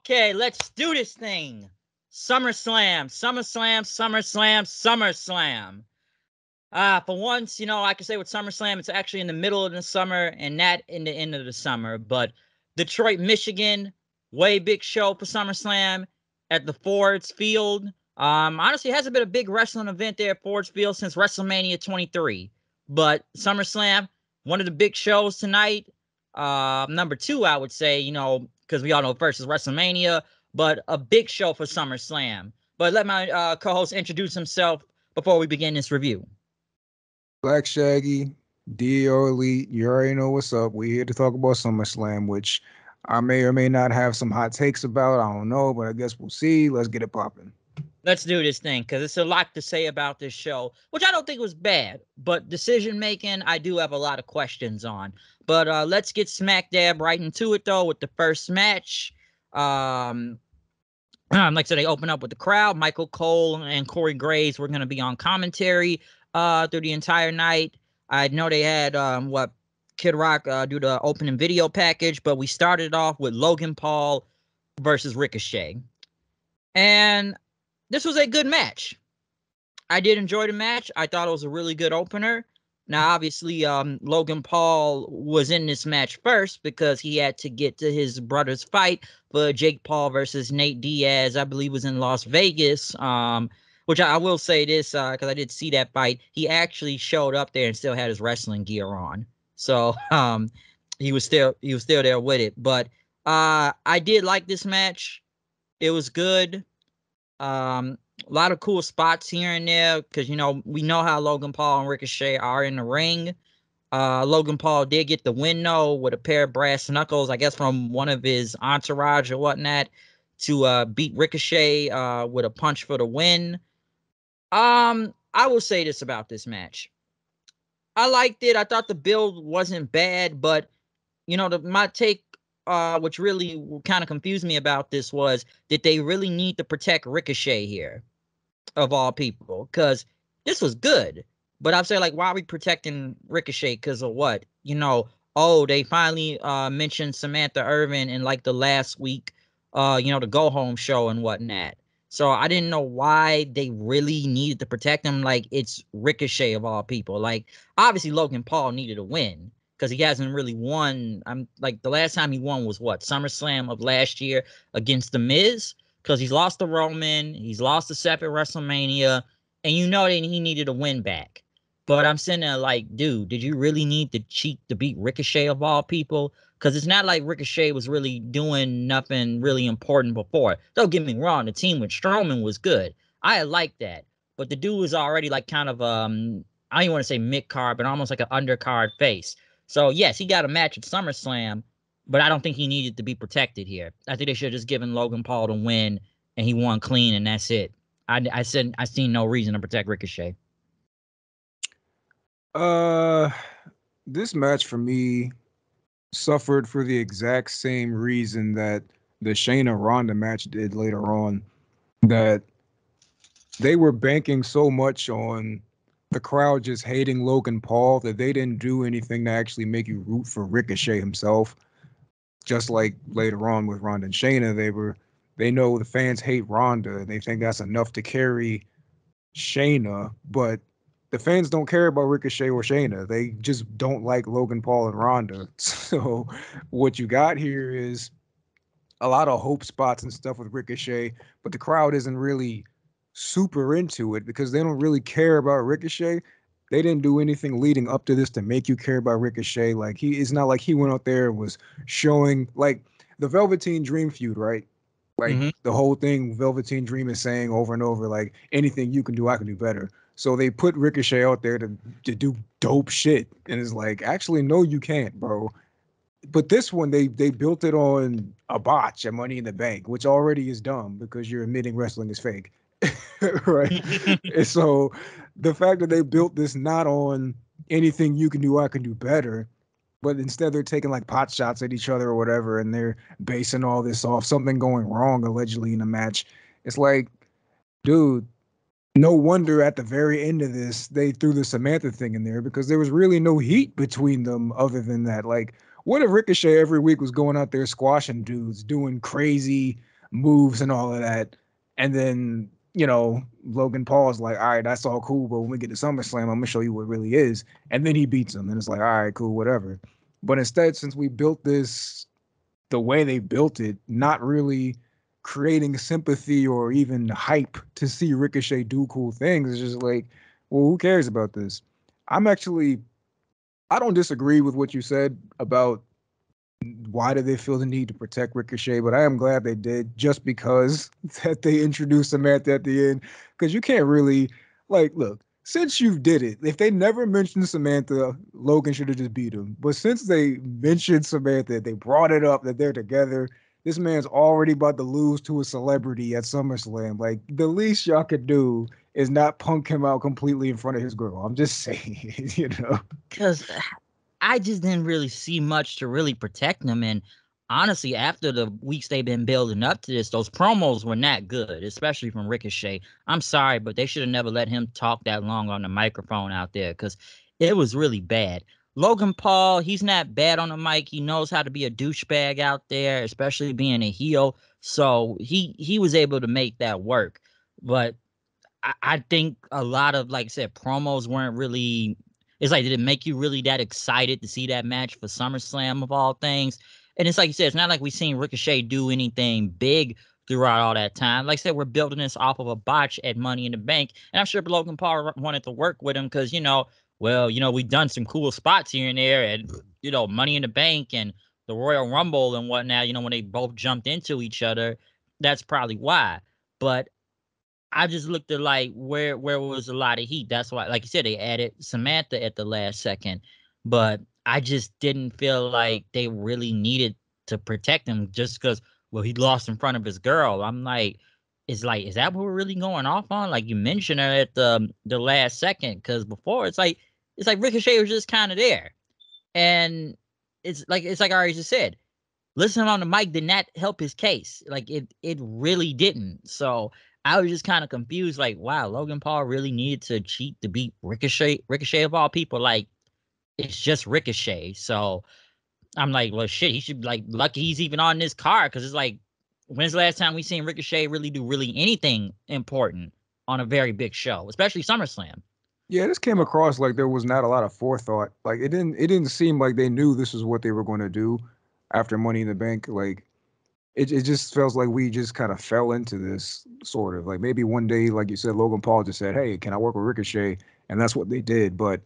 Okay, let's do this thing. SummerSlam, SummerSlam, SummerSlam, SummerSlam. For once, I can say with SummerSlam, it's actually in the middle of the summer and not in the end of the summer. But Detroit, Michigan, way big show for SummerSlam at the Ford's Field. Honestly, it hasn't been a big wrestling event there at Ford's Field since WrestleMania 23. But SummerSlam, one of the big shows tonight. Number two, I would say, because we all know first is WrestleMania, but a big show for SummerSlam. But let my co-host introduce himself before we begin this review. Black Shaggy, DO Elite, you already know what's up. We're here to talk about SummerSlam, which I may or may not have some hot takes about. I don't know, but I guess we'll see. Let's get it popping. Let's do this thing, because it's a lot to say about this show, which I don't think was bad, but decision-making, I do have a lot of questions on. But let's get smack dab right into it, though, with the first match. Like I said, they open up with the crowd. Michael Cole and Corey Graves were going to be on commentary through the entire night. I know they had Kid Rock do the opening video package, but we started off with Logan Paul versus Ricochet. And this was a good match. I did enjoy the match. I thought it was a really good opener. Now, obviously, Logan Paul was in this match first because he had to get to his brother's fight for Jake Paul versus Nate Diaz, I believe was in Las Vegas, which I will say this because I did see that fight. He actually showed up there and still had his wrestling gear on. So he was still there with it. But I did like this match. It was good. A lot of cool spots here and there because, we know how Logan Paul and Ricochet are in the ring. Logan Paul did get the win, though, with a pair of brass knuckles, I guess from one of his entourage or whatnot, to beat Ricochet with a punch for the win. I will say this about this match. I liked it. I thought the build wasn't bad, but, my take which really kind of confused me about this was, did they really need to protect Ricochet here, of all people? Because this was good. But I'm saying, like, why are we protecting Ricochet? Because of what? They finally mentioned Samantha Irvin in, like, the last week, the go-home show and whatnot. So I didn't know why they really needed to protect him. Like, it's Ricochet of all people. Like, obviously Logan Paul needed a win, because he hasn't really won. I'm like, the last time he won was what? SummerSlam of last year against The Miz, because he's lost to Roman, he's lost to Seth at WrestleMania, and that he needed a win back. But I'm sitting there like, dude, did you really need to cheat to beat Ricochet of all people? Because it's not like Ricochet was really doing nothing really important before. Don't get me wrong, the team with Strowman was good. I like that. But the dude was already like kind of, I don't even want to say mid-card, but almost like an undercard face. So, yes, he got a match at SummerSlam, but I don't think he needed to be protected here. I think they should have just given Logan Paul the win, and he won clean, and that's it. I seen no reason to protect Ricochet. This match for me suffered for the exact same reason that the Shayna Rhonda match did later on, that they were banking so much on the crowd just hating Logan Paul that they didn't do anything to actually make you root for Ricochet himself. Just like later on with Rhonda and Shayna, they know the fans hate Rhonda and they think that's enough to carry Shayna, but the fans don't care about Ricochet or Shayna. They just don't like Logan Paul and Rhonda. So what you got here is a lot of hope spots and stuff with Ricochet, but the crowd isn't really super into it because they don't really care about Ricochet. They didn't do anything leading up to this to make you care about Ricochet. Like, it's not like he went out there and was showing, like, the Velveteen Dream feud, right? Like, the whole thing Velveteen Dream is saying over and over, like, anything you can do, I can do better. So they put Ricochet out there to do dope shit. And it's like, actually, no, you can't, bro. But this one, they built it on a botch at Money in the Bank, which already is dumb because you're admitting wrestling is fake. Right? And so the fact that they built this not on anything you can do, I can do better, but instead they're taking like pot shots at each other or whatever, and they're basing all this off something going wrong allegedly in the match. It's like, dude, no wonder at the very end of this they threw the Samantha thing in there, because there was really no heat between them other than that. Like, what if Ricochet every week was going out there squashing dudes, doing crazy moves and all of that. And then, Logan Paul's like, all right, that's all cool, but when we get to SummerSlam, I'm gonna show you what it really is. And then he beats him, and it's like, all right, cool, whatever. But instead, since we built this the way they built it, not really creating sympathy or even hype to see Ricochet do cool things, it's just like, well, who cares about this? I don't disagree with what you said about why did they feel the need to protect Ricochet, but I am glad they did, just because that they introduced Samantha at the end. Because you can't really, look, since you did it, if they never mentioned Samantha, Logan should have just beat him. But since they mentioned Samantha, they brought it up that they're together. This man's already about to lose to a celebrity at SummerSlam. Like, the least y'all could do is not punk him out completely in front of his girl. I'm just saying. Because I just didn't really see much to really protect him. And honestly, after the weeks they've been building up to this, those promos were not good, especially from Ricochet. I'm sorry, but they should have never let him talk that long on the microphone out there, because it was really bad. Logan Paul, he's not bad on the mic. He knows how to be a douchebag out there, especially being a heel. So he was able to make that work. But I think a lot of, like I said, promos weren't really. It's like, did it make you really that excited to see that match for SummerSlam of all things? And it's like you said, it's not like we've seen Ricochet do anything big throughout all that time. Like I said, we're building this off of a botch at Money in the Bank, and I'm sure Logan Paul wanted to work with him because we've done some cool spots here and there, and Money in the Bank and the Royal Rumble and whatnot. When they both jumped into each other, that's probably why. But I just looked at like where was a lot of heat. That's why, like you said, they added Samantha at the last second, but I just didn't feel like they really needed to protect him just because, well, he lost in front of his girl. I'm like, is that what we're really going off on? Like, you mentioned her at the last second, because before it's like Ricochet was just kind of there, and it's like I already just said, listening on the mic did not help his case. Like, it really didn't. So I was just kind of confused. Like, wow, Logan Paul really needed to cheat to beat Ricochet. Ricochet of all people, like, it's just Ricochet. So I'm like, well, shit, he should be like lucky he's even on this card, because it's like, when's the last time we seen Ricochet really do really anything important on a very big show, especially SummerSlam? Yeah, this came across like there was not a lot of forethought. Like, it didn't seem like they knew this is what they were going to do after Money in the Bank. Like, it just feels like we just kind of fell into this, sort of. Like, maybe one day, like you said, Logan Paul just said, "Hey, can I work with Ricochet?" And that's what they did. But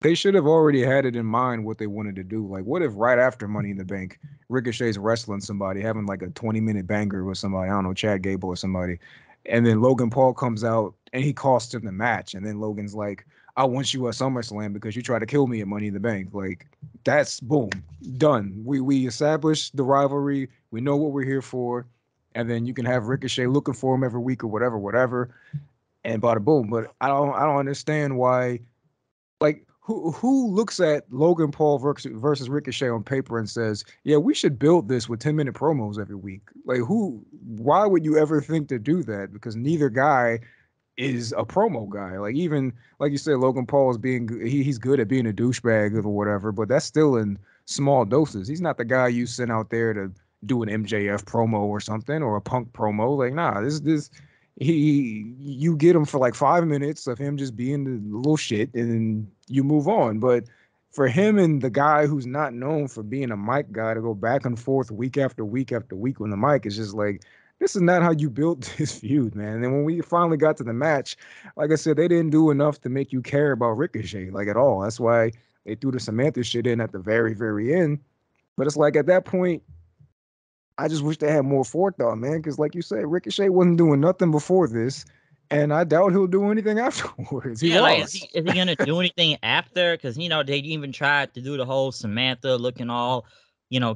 they should have already had it in mind what they wanted to do. Like, what if right after Money in the Bank, Ricochet's wrestling somebody, having like a 20-minute banger with somebody, I don't know, Chad Gable or somebody, and then Logan Paul comes out and he costs him the match, and then Logan's like, "I want you at SummerSlam because you tried to kill me at Money in the Bank." Like, that's boom, done. We established the rivalry. We know what we're here for, and then you can have Ricochet looking for him every week or whatever, and bada boom. But I don't understand why, like, who looks at Logan Paul versus Ricochet on paper and says, "Yeah, we should build this with 10-minute promos every week." Like, why would you ever think to do that? Because neither guy is a promo guy. Like, even like you said, Logan Paul is he's good at being a douchebag or whatever, but that's still in small doses. He's not the guy you send out there to do an MJF promo or something, or a Punk promo. Like, nah, this you get him for like 5 minutes of him just being the little shit, and then you move on. But for him and the guy who's not known for being a mic guy to go back and forth week after week after week on the mic, is just like, this is not how you built this feud, man. And then when we finally got to the match, like I said, they didn't do enough to make you care about Ricochet, like, at all. That's why they threw the Samantha shit in at the very, very end. But it's like, at that point, I just wish they had more forethought, man. Because like you said, Ricochet wasn't doing nothing before this, and I doubt he'll do anything afterwards. He Yeah, like, is he lost. is he gonna do anything after? Because they even tried to do the whole Samantha looking all,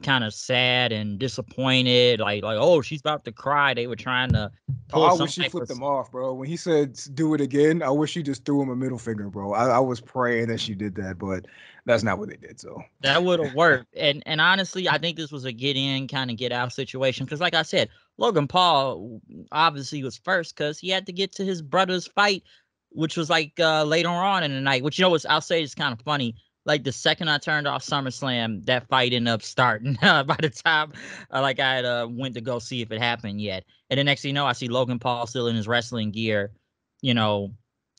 kind of sad and disappointed, like, oh, she's about to cry. They were trying to Oh, pull I some wish he type flipped of. him off, bro. When he said do it again, I wish he just threw him a middle finger, bro. I was praying that she did that, but that's not what they did. So That would have worked. And honestly, I think this was a get in, kind of get out situation. Because, like I said, Logan Paul obviously was first because he had to get to his brother's fight, which was like later on in the night. Which, I'll say is kind of funny. Like the second I turned off SummerSlam, that fight ended up starting. By the time like I had went to go see if it happened yet, and the next thing you know, I see Logan Paul still in his wrestling gear, you know,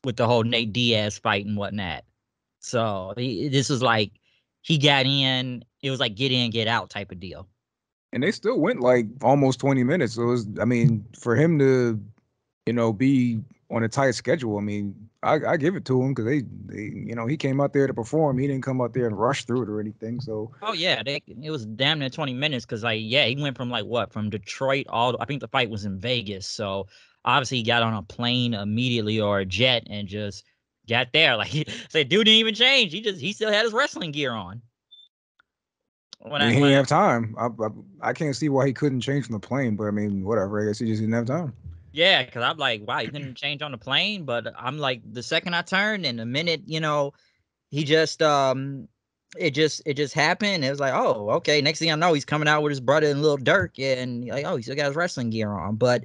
with the whole Nate Diaz fight and whatnot. So this was like he got in. It was like get in, get out type of deal. And they still went like almost 20 minutes. So it was, I mean, for him to, be on a tight schedule, I mean, I give it to him because he came out there to perform. He didn't come out there and rush through it or anything. So Oh yeah, it was damn near 20 minutes because like yeah, he went from like what from Detroit all. I think the fight was in Vegas, so obviously he got on a plane immediately or a jet and just got there. Like he said, dude didn't even change. He still had his wrestling gear on. When I mean, I he when didn't have time. I can't see why he couldn't change from the plane, but I mean, whatever. I guess he just didn't have time. yeah, because I'm like wow, he couldn't change on the plane, but I'm like the second I turned and the minute he just it just happened. It was like, oh, okay. Next thing I know, he's coming out with his brother and Little Dirk, and like, oh, he still got his wrestling gear on. But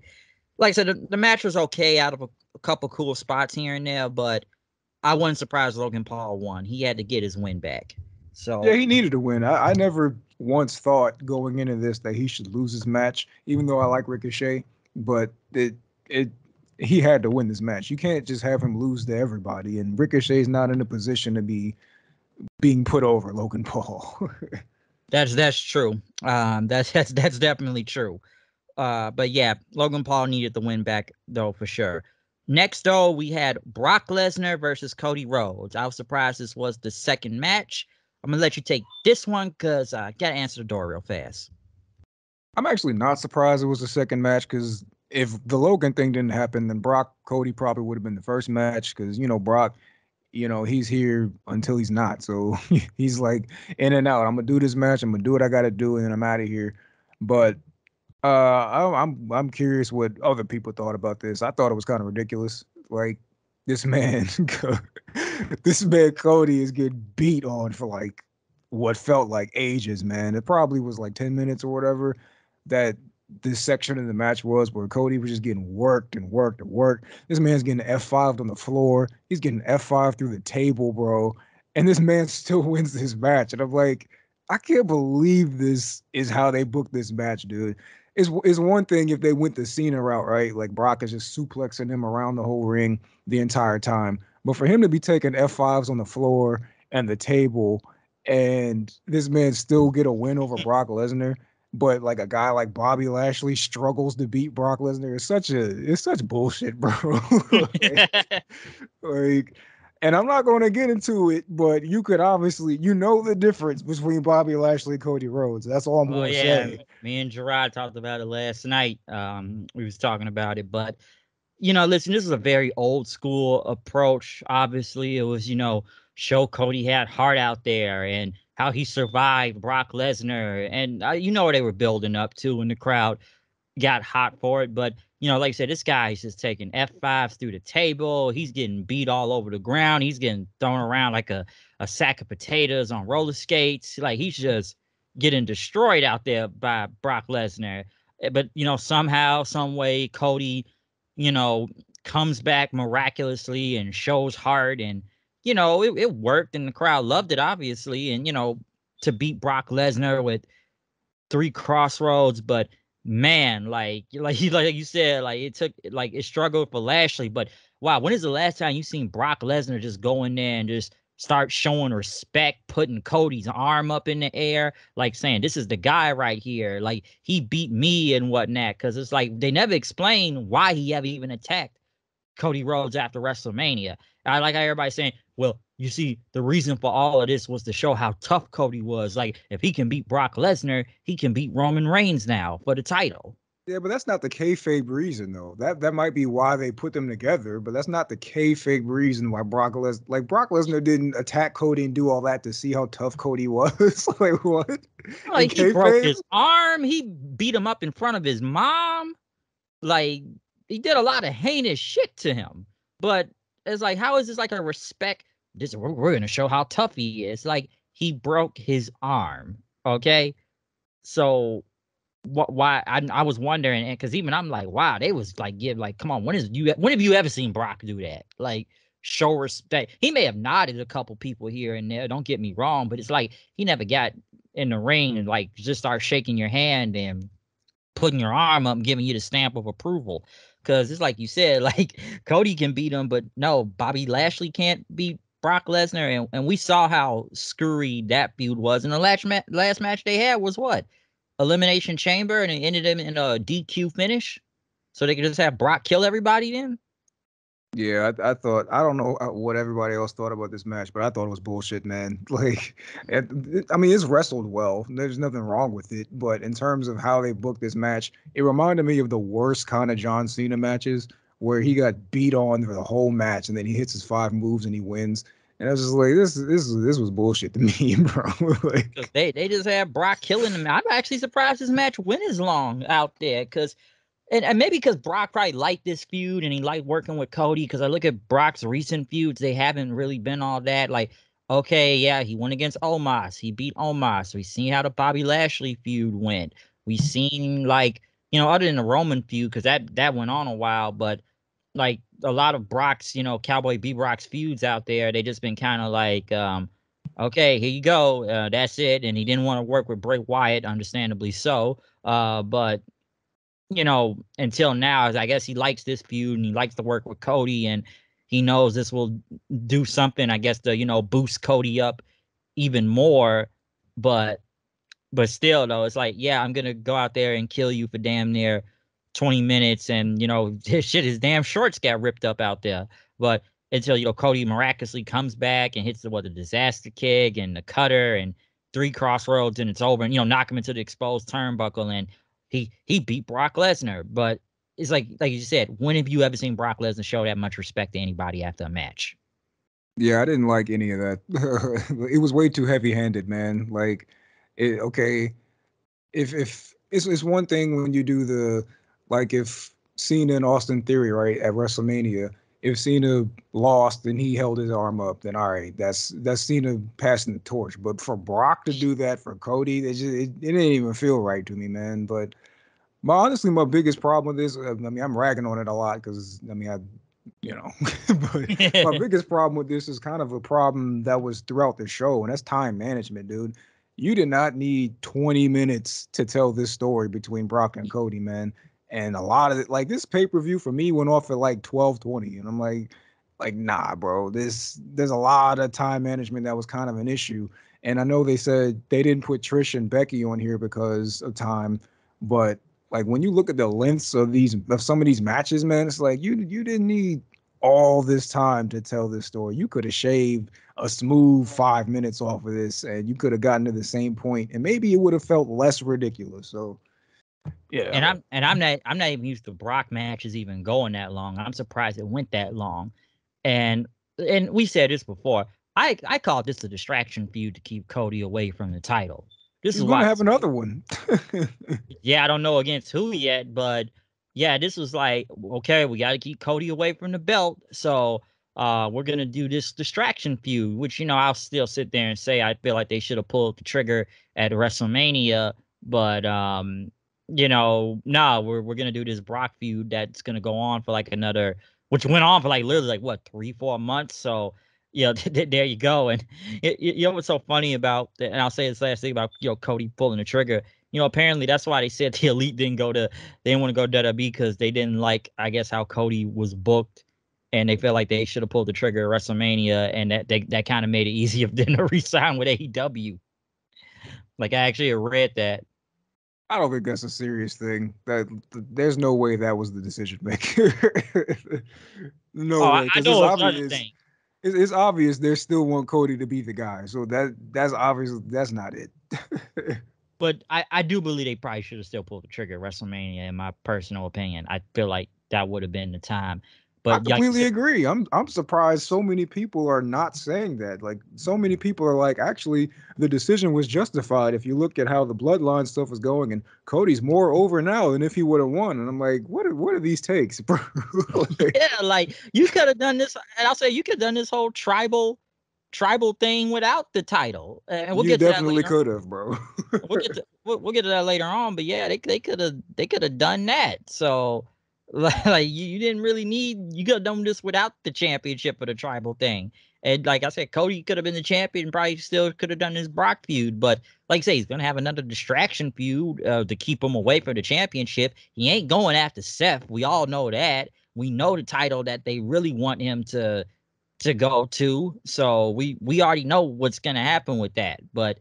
like I said, the match was okay out of a couple cool spots here and there, but I wasn't surprised Logan Paul won. He had to get his win back. Yeah, So he needed to win. I never once thought going into this that he should lose his match, even though I like Ricochet. But it he had to win this match. You can't just have him lose to everybody. And Ricochet's not in a position to be being put over Logan Paul. that's true. That's definitely true. But yeah, Logan Paul needed the win back though for sure. Next though, we had Brock Lesnar versus Cody Rhodes. I was surprised this was the second match. I'm gonna let you take this one because I gotta answer the door real fast. I'm actually not surprised it was the second match because if the Logan thing didn't happen, then Brock Cody probably would have been the first match because Brock, he's here until he's not. So he's like in and out. I'm gonna do this match. I'm gonna do what I gotta do, and then I'm out of here. But I'm curious what other people thought about this. I thought it was kind of ridiculous. Like this man, this man Cody is getting beat on for like what felt like ages, man. It probably was like 10 minutes or whatever that this section of the match was where Cody was just getting worked and worked and worked. This man's getting F5'd on the floor. He's getting F5 through the table, bro. And this man still wins this match. And I'm like, I can't believe this is how they booked this match, dude. Is one thing if they went the Cena route, right? Like Brock is just suplexing him around the whole ring the entire time. But for him to be taking F5s on the floor and the table, and this man still get a win over Brock Lesnar, but like a guy like Bobby Lashley struggles to beat Brock Lesnar, it's such bullshit, bro. like, and I'm not going to get into it, but you could obviously, the difference between Bobby Lashley and Cody Rhodes. That's all I'm Oh going to yeah, say. me and Gerard talked about it last night. We was talking about it, but listen, this is a very old school approach. Obviously, it was show Cody had heart out there and how he survived Brock Lesnar, and what they were building up to, and the crowd got hot for it. But like I said, this guy's just taking F5s through the table. He's getting beat all over the ground. He's getting thrown around like a sack of potatoes on roller skates. Like he's just getting destroyed out there by Brock Lesnar. But somehow, some way, Cody, you know, comes back miraculously and shows heart, and it worked, and the crowd loved it, obviously, and to beat Brock Lesnar with 3 crossroads. But man, like you said, like it struggled for Lashley. But wow, when is the last time you seen Brock Lesnar just go in there and just start showing respect, putting Cody's arm up in the air, like saying, this is the guy right here, like he beat me and whatnot? Because it's like they never explain why he ever even attacked Cody Rhodes after WrestleMania. I like how everybody's saying, well, you see, the reason for all of this was to show how tough Cody was. Like, if he can beat Brock Lesnar, he can beat Roman Reigns now for the title. Yeah, but that's not the kayfabe reason, though. That might be why they put them together, but that's not the kayfabe reason why Brock Lesnar didn't attack Cody and do all that to see how tough Cody was. Like what? In Like, he broke kayfabe? his arm. He beat him up in front of his mom. Like, he did a lot of heinous shit to him. But it's like, how is this like a respect? We're going to show how tough he is. Like, he broke his arm. Okay. So why I was wondering, and because even I'm like, wow, they was like, give like, come on, when have you ever seen Brock do that? Like, show respect. He may have nodded a couple people here and there. Don't get me wrong, but it's like he never got in the ring and like just start shaking your hand and putting your arm up and giving you the stamp of approval. Because it's like you said, like Cody can beat him, but no, Bobby Lashley can't beat Brock Lesnar. And we saw how screwy that feud was. And the last match they had was what? Elimination Chamber, and it ended in a DQ finish. So they could just have Brock kill everybody then? Yeah, I thought, I don't know what everybody else thought about this match, but I thought it was bullshit, man. Like, I mean, it's wrestled well. There's nothing wrong with it, but in terms of how they booked this match, it reminded me of the worst kind of John Cena matches where he got beat on for the whole match and then he hits his 5 moves and he wins. And I was just like, this was bullshit to me, bro. Because Like, they just had Brock killing him. I'm actually surprised this match went as long out there. Because and maybe because Brock probably liked this feud and he liked working with Cody. Because I look at Brock's recent feuds, they haven't really been all that. Like, okay, yeah, he went against Omos. He beat Omos. We seen how the Bobby Lashley feud went. We seen like, other than the Roman feud, because that went on a while, but like a lot of Brock's, Cowboy Brock's feuds out there, they just been kind of like, okay, here you go. That's it. And he didn't want to work with Bray Wyatt, understandably so. But until now, I guess he likes this feud and he likes to work with Cody and he knows this will do something, I guess, to, boost Cody up even more. But still though, it's like, yeah, I'm gonna go out there and kill you for damn near 20 minutes and his damn shorts got ripped up out there. But until Cody miraculously comes back and hits the disaster kick and the cutter and 3 crossroads and it's over and knock him into the exposed turnbuckle and he beat Brock Lesnar. But it's like you said, when have you ever seen Brock Lesnar show that much respect to anybody after a match? yeah, I didn't like any of that. It was way too heavy-handed, man. Like, okay, if it's one thing when you do the, like, if Cena and Austin Theory, right, at WrestleMania, if Cena lost and he held his arm up, then all right, that's Cena passing the torch. But for Brock to do that for Cody, it didn't even feel right to me, man. But honestly, my biggest problem with this, I mean, I'm ragging on it a lot because I mean, you know, but my biggest problem with this is kind of a problem that was throughout the show, and that's time management, dude. You did not need 20 minutes to tell this story between Brock and Cody, man. And a lot of it, like this pay-per-view for me went off at like 12:20. And I'm like, nah, bro. There's a lot of time management that was kind of an issue. And I know they said they didn't put Trish and Becky on here because of time, but like when you look at the lengths of some of these matches, man, it's like you didn't need all this time to tell this story. You could have shaved a smooth 5 minutes off of this, and you could have gotten to the same point, and maybe it would have felt less ridiculous. So, yeah, I'm not even used to Brock matches even going that long. I'm surprised it went that long. And we said this before. I call this a distraction feud to keep Cody away from the title. This he's is gonna why. have another one. Yeah, I don't know against who yet, but yeah, this was like, okay, we got to keep Cody away from the belt. So we're going to do this distraction feud, which, I'll still sit there and say I feel like they should have pulled the trigger at WrestleMania. But, no, we're going to do this Brock feud that's going to go on for like which went on for like literally like what, 3-4 months. So, there you go. And what's so funny about, and I'll say this last thing about, Cody pulling the trigger. Apparently that's why they said the Elite they didn't want to go to WWE because they didn't like, I guess, how Cody was booked, and they felt like they should have pulled the trigger at WrestleMania, and that kind of made it easier for them to re-sign with AEW. Like I actually read that. I don't think that's a serious thing. There's no way that was the decision maker. No Oh, way, I because it's know it's other obvious. thing, It's obvious they still want Cody to be the guy. So that's obvious. That's not it. but I do believe they probably should have still pulled the trigger at WrestleMania. In my personal opinion, I feel like that would have been the time. I But like you completely said, agree. I'm surprised so many people are not saying that. Like so many people are like, actually, the decision was justified if you look at how the bloodline stuff was going, and Cody's more over now than if he would have won. And I'm like, what are these takes, bro? Like, yeah, like you could have done this, and I'll say you could have done this whole tribal thing without the title, and we'll you get to that definitely later. could have, bro. We'll get to that later on, but yeah, they could have done that. So Like you didn't really need. You could have done this without the championship for the tribal thing. And like I said, Cody could have been the champion. Probably still could have done his Brock feud. But like I say, he's gonna have another distraction feud to keep him away from the championship. He ain't going after Seth. We all know that. We know the title that they really want him to go to. So we already know what's gonna happen with that. But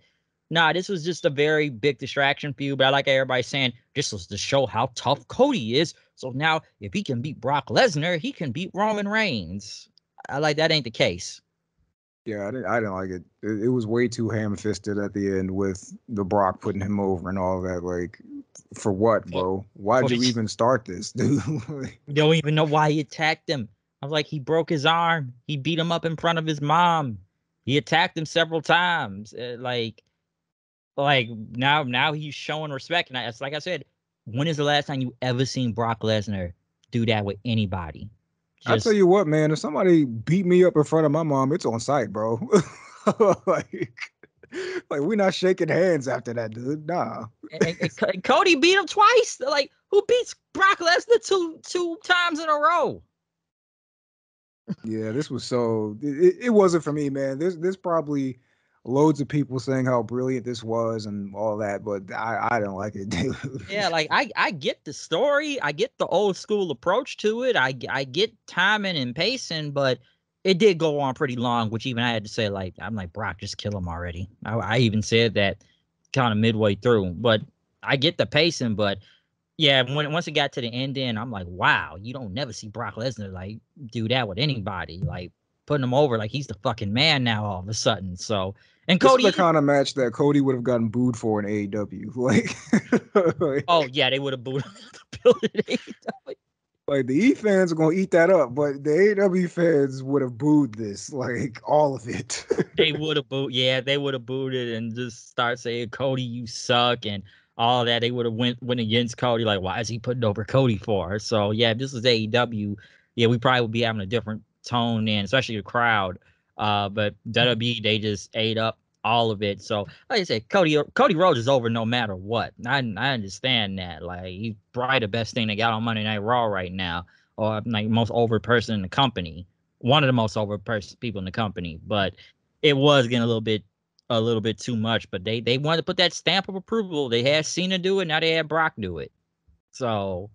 nah, this was just a very big distraction for you. But I like everybody saying this was to show how tough Cody is. So now if he can beat Brock Lesnar, he can beat Roman Reigns. I like that ain't the case. Yeah, I didn't like it. It was way too ham-fisted at the end with the Brock putting him over and all that. Like, for what, bro? Why'd you even start this, dude? Don't even know why he attacked him. I was like, he broke his arm. He beat him up in front of his mom. He attacked him several times. Like now he's showing respect. And it's like I said, when is the last time you ever seen Brock Lesnar do that with anybody? I tell Just you what, man, if somebody beat me up in front of my mom, it's on sight, bro. like, like we're not shaking hands after that, dude. Nah. and Cody beat him twice. Like, who beats Brock Lesnar two times in a row? Yeah, this was so. It wasn't for me, man. There's probably loads of people saying how brilliant this was and all that, but I don't like it, dude. Yeah, like I get the story, I get the old school approach to it, I get timing and pacing, but it did go on pretty long, which even I had to say, like, I'm like, Brock, just kill him already. I even said that kind of midway through, but I get the pacing, but yeah, once it got to the end, I'm like, wow, you don't never see Brock Lesnar like do that with anybody, like putting him over like he's the fucking man now all of a sudden. So, and This is the Cody, kind of match that Cody would have gotten booed for in AEW. oh yeah, they would have booed him off the building. Like the E fans are gonna eat that up, but the AEW fans would have booed this, like all of it. They would have booed, yeah, they would have booed it and just start saying, Cody, you suck, and all that. They would have went against Cody, like, why is he putting over Cody for? So yeah, if this was AEW, yeah, we probably would be having a different tone then, especially the crowd. But WWE, they just ate up all of it. So like I said, Cody Rhodes is over no matter what. I understand that. Like, he's probably the best thing they got on Monday Night Raw right now, or like most over person in the company, one of the most over people in the company. But it was getting a little bit too much. But they wanted to put that stamp of approval. They had Cena do it, now they had Brock do it. So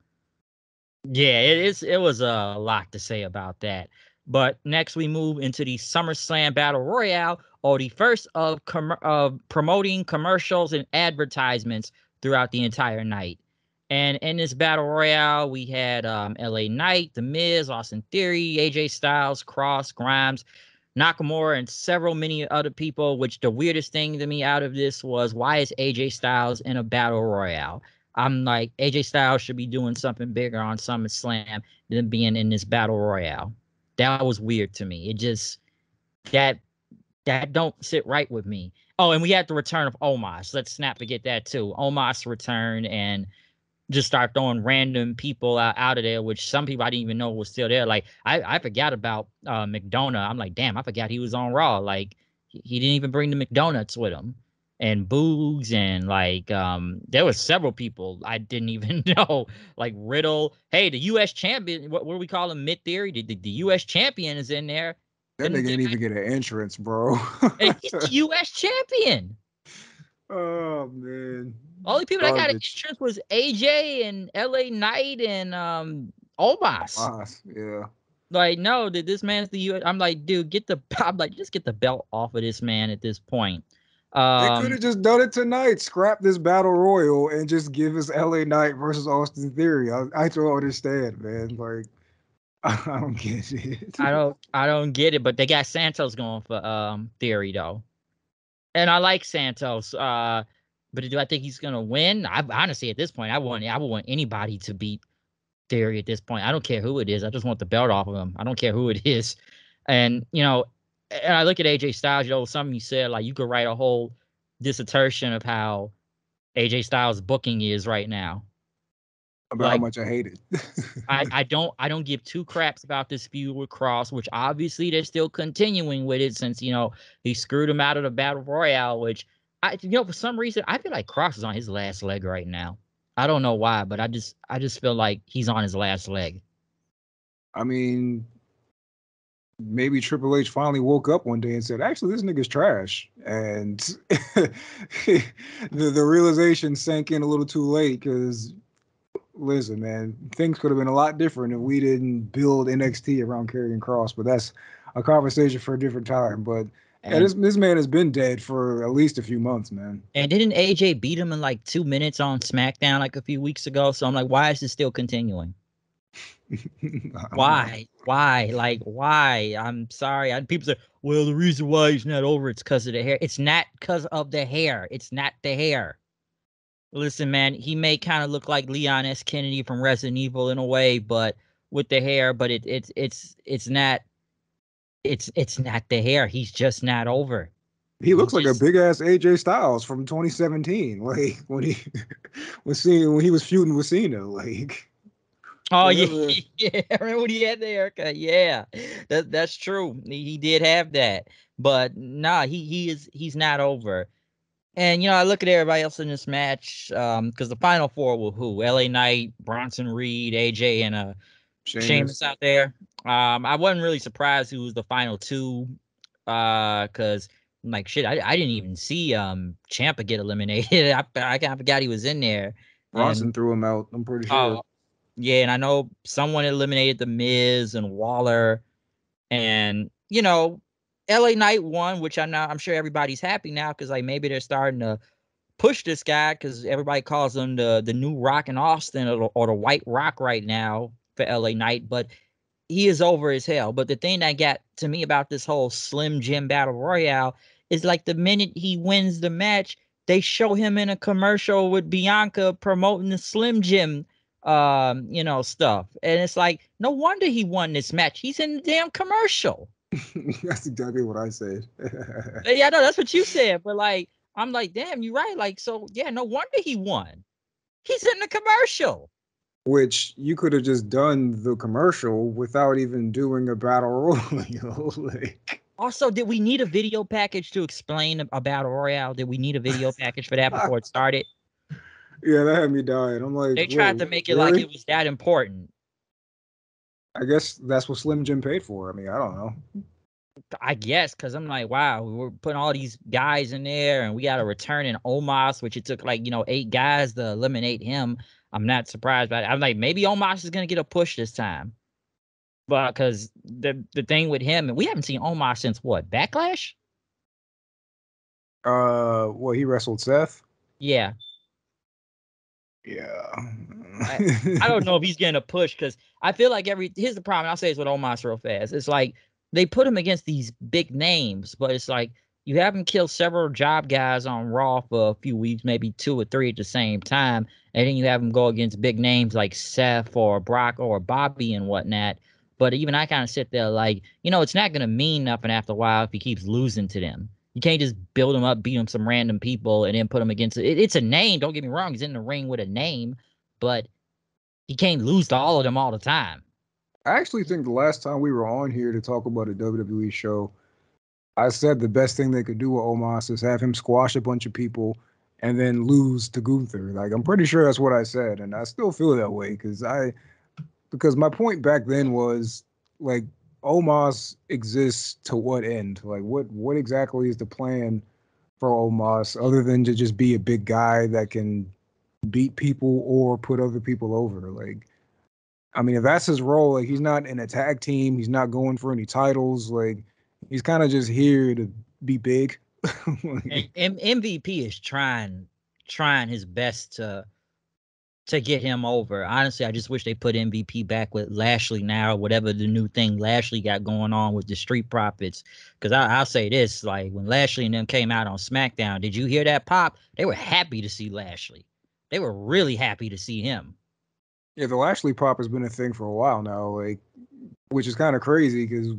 yeah, it was a lot to say about that. But next we move into the SummerSlam Battle Royale, or the first of promoting commercials and advertisements throughout the entire night. And in this Battle Royale, we had LA Knight, The Miz, Austin Theory, AJ Styles, Cross, Grimes, Nakamura, and several many other people. Which the weirdest thing to me out of this was, why is AJ Styles in a Battle Royale? I'm like, AJ Styles should be doing something bigger on SummerSlam than being in this Battle Royale. That was weird to me. It just that that don't sit right with me. Oh, and we had the return of Omos. Let's not forget that too. Omos returned and just start throwing random people out of there, which some people I didn't even know was still there. Like, I forgot about McDonough. I'm like, damn, I forgot he was on Raw. Like, he didn't even bring the McDonuts with him. And Boogs, and like there was several people I didn't even know, like Riddle. Hey, the U.S. champion, what do we call him? Mid Theory, the U.S. champion is in there. That nigga ain't even get an entrance, bro. And he's the U.S. champion. Oh man, Only people that got an garbage. entrance was AJ and LA Knight and Omos. Yeah. Like, no, this man's the U.S. I'm like, dude, I'm like, just get the belt off of this man at this point. They could have just done it tonight. Scrap this battle royal and just give us LA Knight versus Austin Theory. I don't understand, man. Like, I don't get it. I don't get it, but they got Santos going for Theory though. And I like Santos. But do I think he's gonna win? I honestly, at this point, I would want anybody to beat Theory at this point. I don't care who it is. I just want the belt off of him. I don't care who it is. And and I look at AJ Styles, something you said, like, you could write a whole dissertation of how AJ Styles booking is right now. About how Like, much I hate it. I don't give two craps about this feud with Cross, which obviously they're still continuing with it since he screwed him out of the Battle Royale, which for some reason I feel like Cross is on his last leg right now. I don't know why, but I just feel like he's on his last leg. I mean, maybe Triple H finally woke up one day and said, "Actually, this nigga's trash," and the realization sank in a little too late. Because listen, man, things could have been a lot different if we didn't build NXT around Karrion Kross. But that's a conversation for a different time. But yeah, And this man has been dead for at least a few months, man. and didn't AJ beat him in like 2 minutes on SmackDown like a few weeks ago? So I'm like, why is this still continuing? I don't know. Why? Like, why? I'm sorry. People say, well, the reason why he's not over it's because of the hair. It's not because of the hair. It's not the hair. Listen, man, he may kind of look like Leon S. Kennedy from Resident Evil in a way, but with the hair, but it's not it's not the hair. He's just not over. He He looks like a just big ass AJ Styles from 2017, like when he when he was feuding with Cena, like Oh yeah, whatever. yeah. I remember when he had the haircut. Yeah, that's true. He did have that, but nah, he's not over. And I look at everybody else in this match, because the final four were who? LA Knight, Bronson Reed, AJ, and Sheamus Sheamus. out there. I wasn't really surprised who was the final two, because like shit, I didn't even see Ciampa get eliminated. I kind of forgot he was in there. Bronson And threw him out, I'm pretty sure. oh yeah, and I know someone eliminated the Miz and Waller, and LA Knight won, which I'm sure everybody's happy now because like maybe they're starting to push this guy because everybody calls him the new Rock in Austin or the White Rock right now for LA Knight, but he is over as hell. But the thing that got to me about this whole Slim Jim Battle Royale is like the minute he wins the match, they show him in a commercial with Bianca promoting the Slim Jim stuff. And it's like, no wonder he won this match. He's in the damn commercial. That's exactly what I said. Yeah, I know that's what you said, but like I'm like, damn, you're right. Like, so yeah, no wonder he won. He's in the commercial. Which you could have just done the commercial without even doing a battle royal. Like, Also, did we need a video package to explain a battle royale? Did we need a video package for that before it started? yeah, that had me dying. I'm like, They tried to wait, make it like really? it was that important. I guess that's what Slim Jim paid for. I mean, I don't know. I guess because I'm like, wow, we're putting all these guys in there, and we got to return in Omos, which it took like 8 guys to eliminate him. I'm not surprised by it. I'm like, maybe Omos is gonna get a push this time, but because the thing with him, and we haven't seen Omos since what, Backlash? Well, he wrestled Seth. Yeah, Yeah. I I don't know if he's getting a push because I feel like here's the problem. I'll say this with Omos real fast. It's like they put him against these big names, but it's like you have him kill several job guys on Raw for a few weeks, maybe 2 or 3 at the same time, and then you have him go against big names like Seth or Brock or Bobby and whatnot. But even I kind of sit there like, it's not gonna mean nothing after a while if he keeps losing to them. You can't just build him up, beat him some random people, and then put him against it. It's a name. Don't get me wrong. He's in the ring with a name, but he can't lose to all of them all the time. I actually think the last time we were on here to talk about a WWE show, I said the best thing they could do with Omos is have him squash a bunch of people and then lose to Gunther. Like, I'm pretty sure that's what I said, and I still feel that way because my point back then was like Omos exists to what end? Like, what exactly is the plan for Omos other than to just be a big guy that can beat people or put other people over? Like, I mean, if that's his role, like he's not in a tag team, he's not going for any titles. Like, he's kind of just here to be big. And MVP is trying his best to get him over. Honestly, I just wish they put MVP back with Lashley now, whatever the new thing Lashley got going on with the Street Profits. Because I'll say this, like when Lashley and them came out on SmackDown, did you hear that pop? They were happy to see Lashley. They were really happy to see him. Yeah, the Lashley pop has been a thing for a while now, like, which is kind of crazy because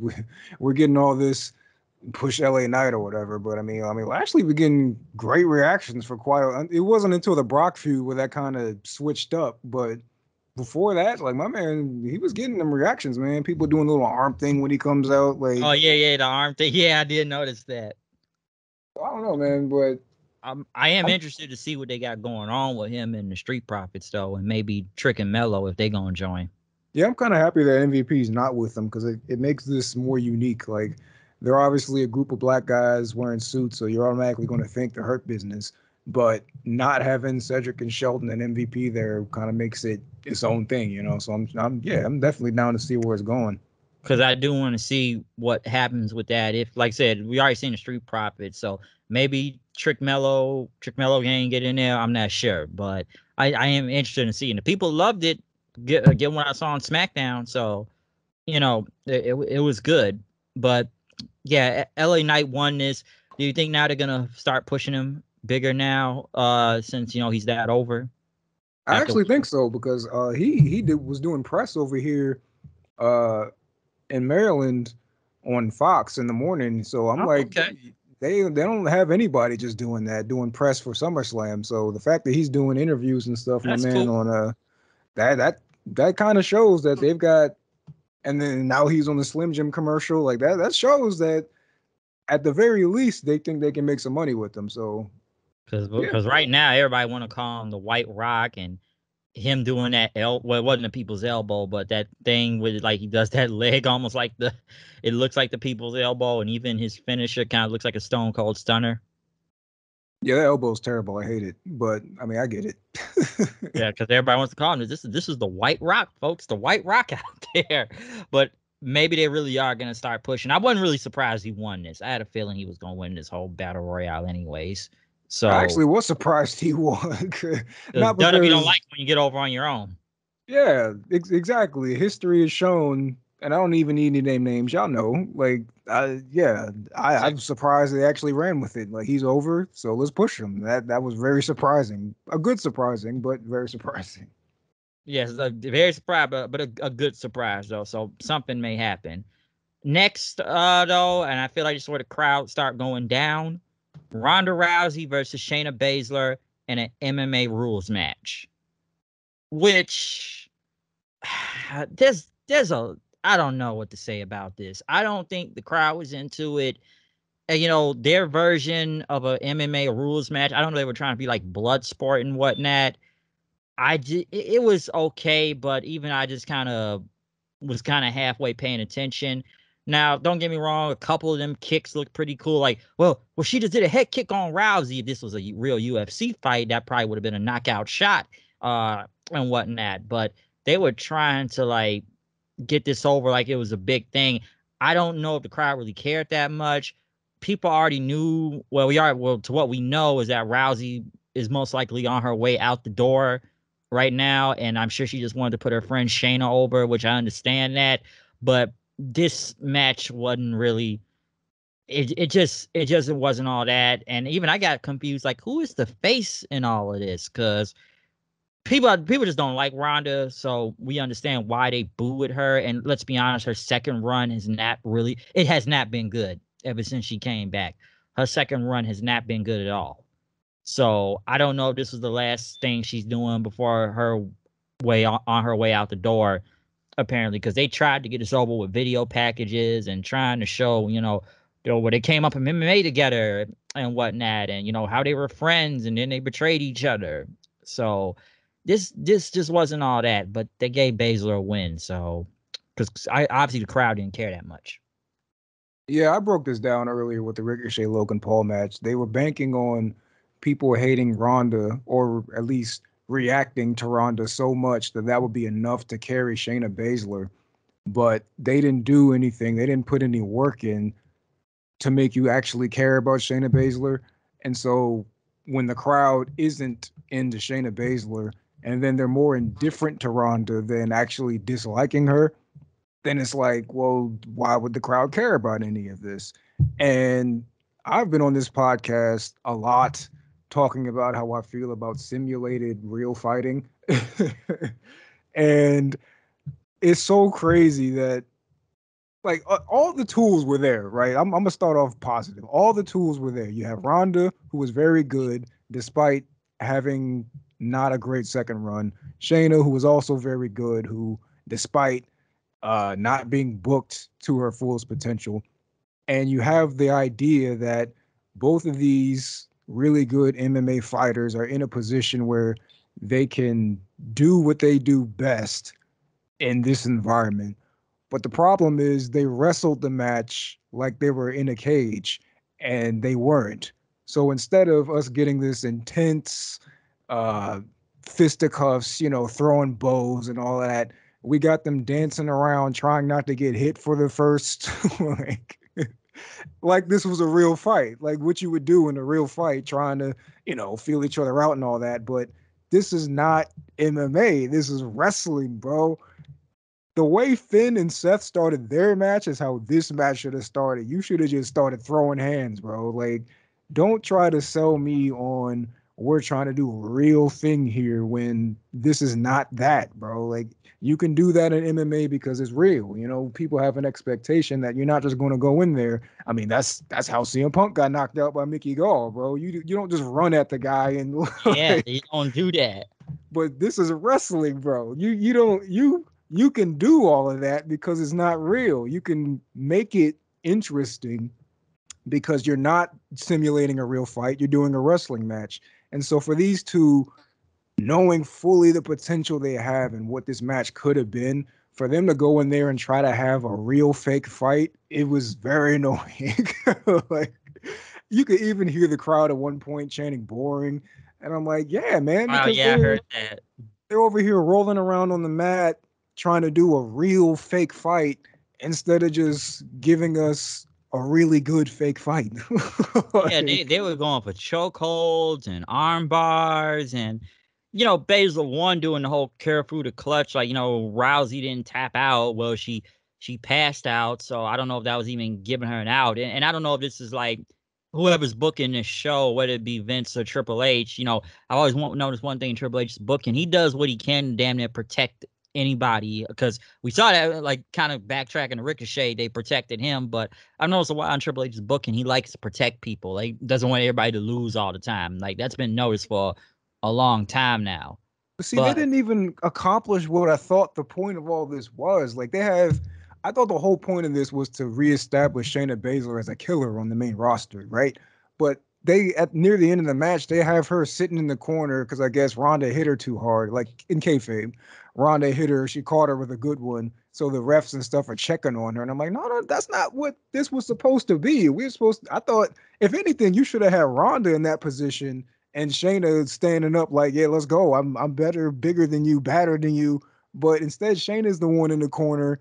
we're getting all this push LA Knight or whatever. But I mean, Lashley been getting great reactions for quite a. It wasn't until the Brock feud where that kind of switched up, but before that, like my man, he was getting them reactions, man. People doing a little arm thing when he comes out, like Oh yeah, yeah, the arm thing. Yeah, I did notice that. I don't know, man, but I am interested to see what they got going on with him and the Street Profits though, and maybe Trick and Mello if they gonna join. Yeah, I'm kind of happy that MVP is not with them because it makes this more unique. Like, they're obviously a group of black guys wearing suits, so you're automatically going to think the Hurt Business. But not having Cedric and Shelton and MVP there kind of makes it its own thing, you know. So I'm definitely down to see where it's going. Because I do want to see what happens with that. If, like I said, we already seen the Street Profits, so maybe Trick Mello can't get in there. I'm not sure, but I am interested in seeing. The people loved it. Get what I saw on SmackDown, so it was good. But yeah, LA Knight won this. Do you think now they're gonna start pushing him bigger now? Since he's that over I after. actually think so because was doing press over here uh in Maryland on Fox in the morning. So I'm Oh, like, okay. they don't have anybody just doing press for SummerSlam. So the fact that he's doing interviews and stuff, my That's man, cool. on that kind of shows that they've got. And then now he's on the Slim Jim commercial, like that shows that at the very least they think they can make some money with them. So yeah. Because right now everybody want to call him the White Rock, and him doing that well, it wasn't the people's elbow, but that thing with like he does that leg almost like it looks like the people's elbow, and even his finisher kind of looks like a Stone Cold Stunner. Yeah, that elbow's terrible. I hate it. But I mean, I get it. Yeah, because everybody wants to call him this is the White Rock, folks, the White Rock out there. But maybe they really are gonna start pushing. I wasn't really surprised he won this. I had a feeling he was gonna win this whole battle royale anyways. I So actually was surprised he won. because Not WWE don't because, like when you get over on your own. yeah, exactly. History has shown, and I don't even need to name names. Y'all know. Like, I'm surprised they actually ran with it. Like, he's over, so let's push him. That was very surprising. A good surprising, but very surprising. Yes, very surprised, but a good surprise though. So something may happen next, though, and I feel like just where the crowd start going down. Ronda Rousey versus Shayna Baszler in an MMA rules match, which there's a I don't know what to say about this. I don't think the crowd was into it. Their version of a MMA rules match. I don't know. They were trying to be like blood sport and whatnot. It was okay, but even I just was kind of halfway paying attention. Now, don't get me wrong, a couple of them kicks look pretty cool. Like, well, she just did a head kick on Rousey. If this was a real UFC fight, that probably would have been a knockout shot, and whatnot. But they were trying to like get this over like it was a big thing. I don't know if the crowd really cared that much. People already knew. Well, to what we know is that Rousey is most likely on her way out the door right now, and I'm sure she just wanted to put her friend Shayna over, which I understand that. But this match wasn't really. It just wasn't all that, and even I got confused. Like, who is the face in all of this? Because people just don't like Rhonda, so we understand why they boo at her. And let's be honest, her second run has not been good ever since she came back. Her second run has not been good at all. So I don't know if this was the last thing she's doing before her way on her way out the door, apparently, because they tried to get us over with video packages and trying to show, where they came up in MMA together and whatnot, and how they were friends and then they betrayed each other. So this just wasn't all that, but they gave Bayzler a win. So because I obviously the crowd didn't care that much. Yeah, I broke this down earlier with the Ricochet Logan Paul match. They were banking on people hating Ronda, or at least reacting to Ronda so much that that would be enough to carry Shayna Baszler. But they didn't do anything. They didn't put any work in to make you actually care about Shayna Baszler. And so when the crowd isn't into Shayna Baszler, and then they're more indifferent to Ronda than actually disliking her, then it's like, well, why would the crowd care about any of this? And I've been on this podcast a lot talking about how I feel about simulated real fighting. And it's so crazy that, like, all the tools were there, right? I'm gonna start off positive. All the tools were there. You have Ronda, who was very good despite having not a great second run. Shayna, who was also very good, who despite not being booked to her fullest potential. And you have the idea that both of these really good MMA fighters are in a position where they can do what they do best in this environment. But the problem is they wrestled the match like they were in a cage, and they weren't. So instead of us getting this intense uh, fisticuffs, throwing bows and all that, we got them dancing around trying not to get hit for the first like like this was a real fight, like what you would do in a real fight, trying to, feel each other out and all that. But this is not MMA. This is wrestling, bro. The way Finn and Seth started their match is how this match should have started. You should have just started throwing hands, bro. Like, don't try to sell me on we're trying to do a real thing here when this is not that, bro. Like, you can do that in MMA because it's real. People have an expectation that you're not just going to go in there. I mean, that's how CM Punk got knocked out by Mickey Gall, bro. You don't just run at the guy and Yeah, like, you don't do that. but this is wrestling, bro. You don't you can do all of that because it's not real. You can make it interesting because you're not simulating a real fight. You're doing a wrestling match. And so for these two, knowing fully the potential they have and what this match could have been, for them to go in there and try to have a real fake fight, it was very annoying. Like, you could even hear the crowd at one point chanting boring. And I'm like, yeah, man, Oh because yeah, I heard that. they're over here rolling around on the mat trying to do a real fake fight instead of just giving us a really good fake fight. Yeah, they Like, were going for chokeholds and arm bars, and Bayzler won doing the whole careful to clutch. Like, Rousey didn't tap out. Well, she passed out, so I don't know if that was even giving her an out. And I don't know if this is like whoever's booking this show, whether it be Vince or Triple H. I always notice one thing in Triple H's booking. He does what he can to damn near protect anybody, because we saw that, like, kind of backtracking to Ricochet, they protected him, but I've noticed a while on Triple H's booking, he likes to protect people. Like, doesn't want everybody to lose all the time. Like, that's been noticed for a long time now. see, they But didn't even accomplish what I thought the point of all this was. Like, I thought the whole point of this was to reestablish Shayna Baszler as a killer on the main roster, right? But they, at near the end of the match, they have her sitting in the corner because I guess Rhonda hit her too hard, like in kayfabe. Rhonda hit her, she caught her with a good one. So the refs and stuff are checking on her. And I'm like, no, no, that's not what this was supposed to be. I thought, if anything, you should have had Rhonda in that position and Shayna standing up like, yeah, let's go. I'm better, bigger than you, badder than you. But instead, Shayna's the one in the corner,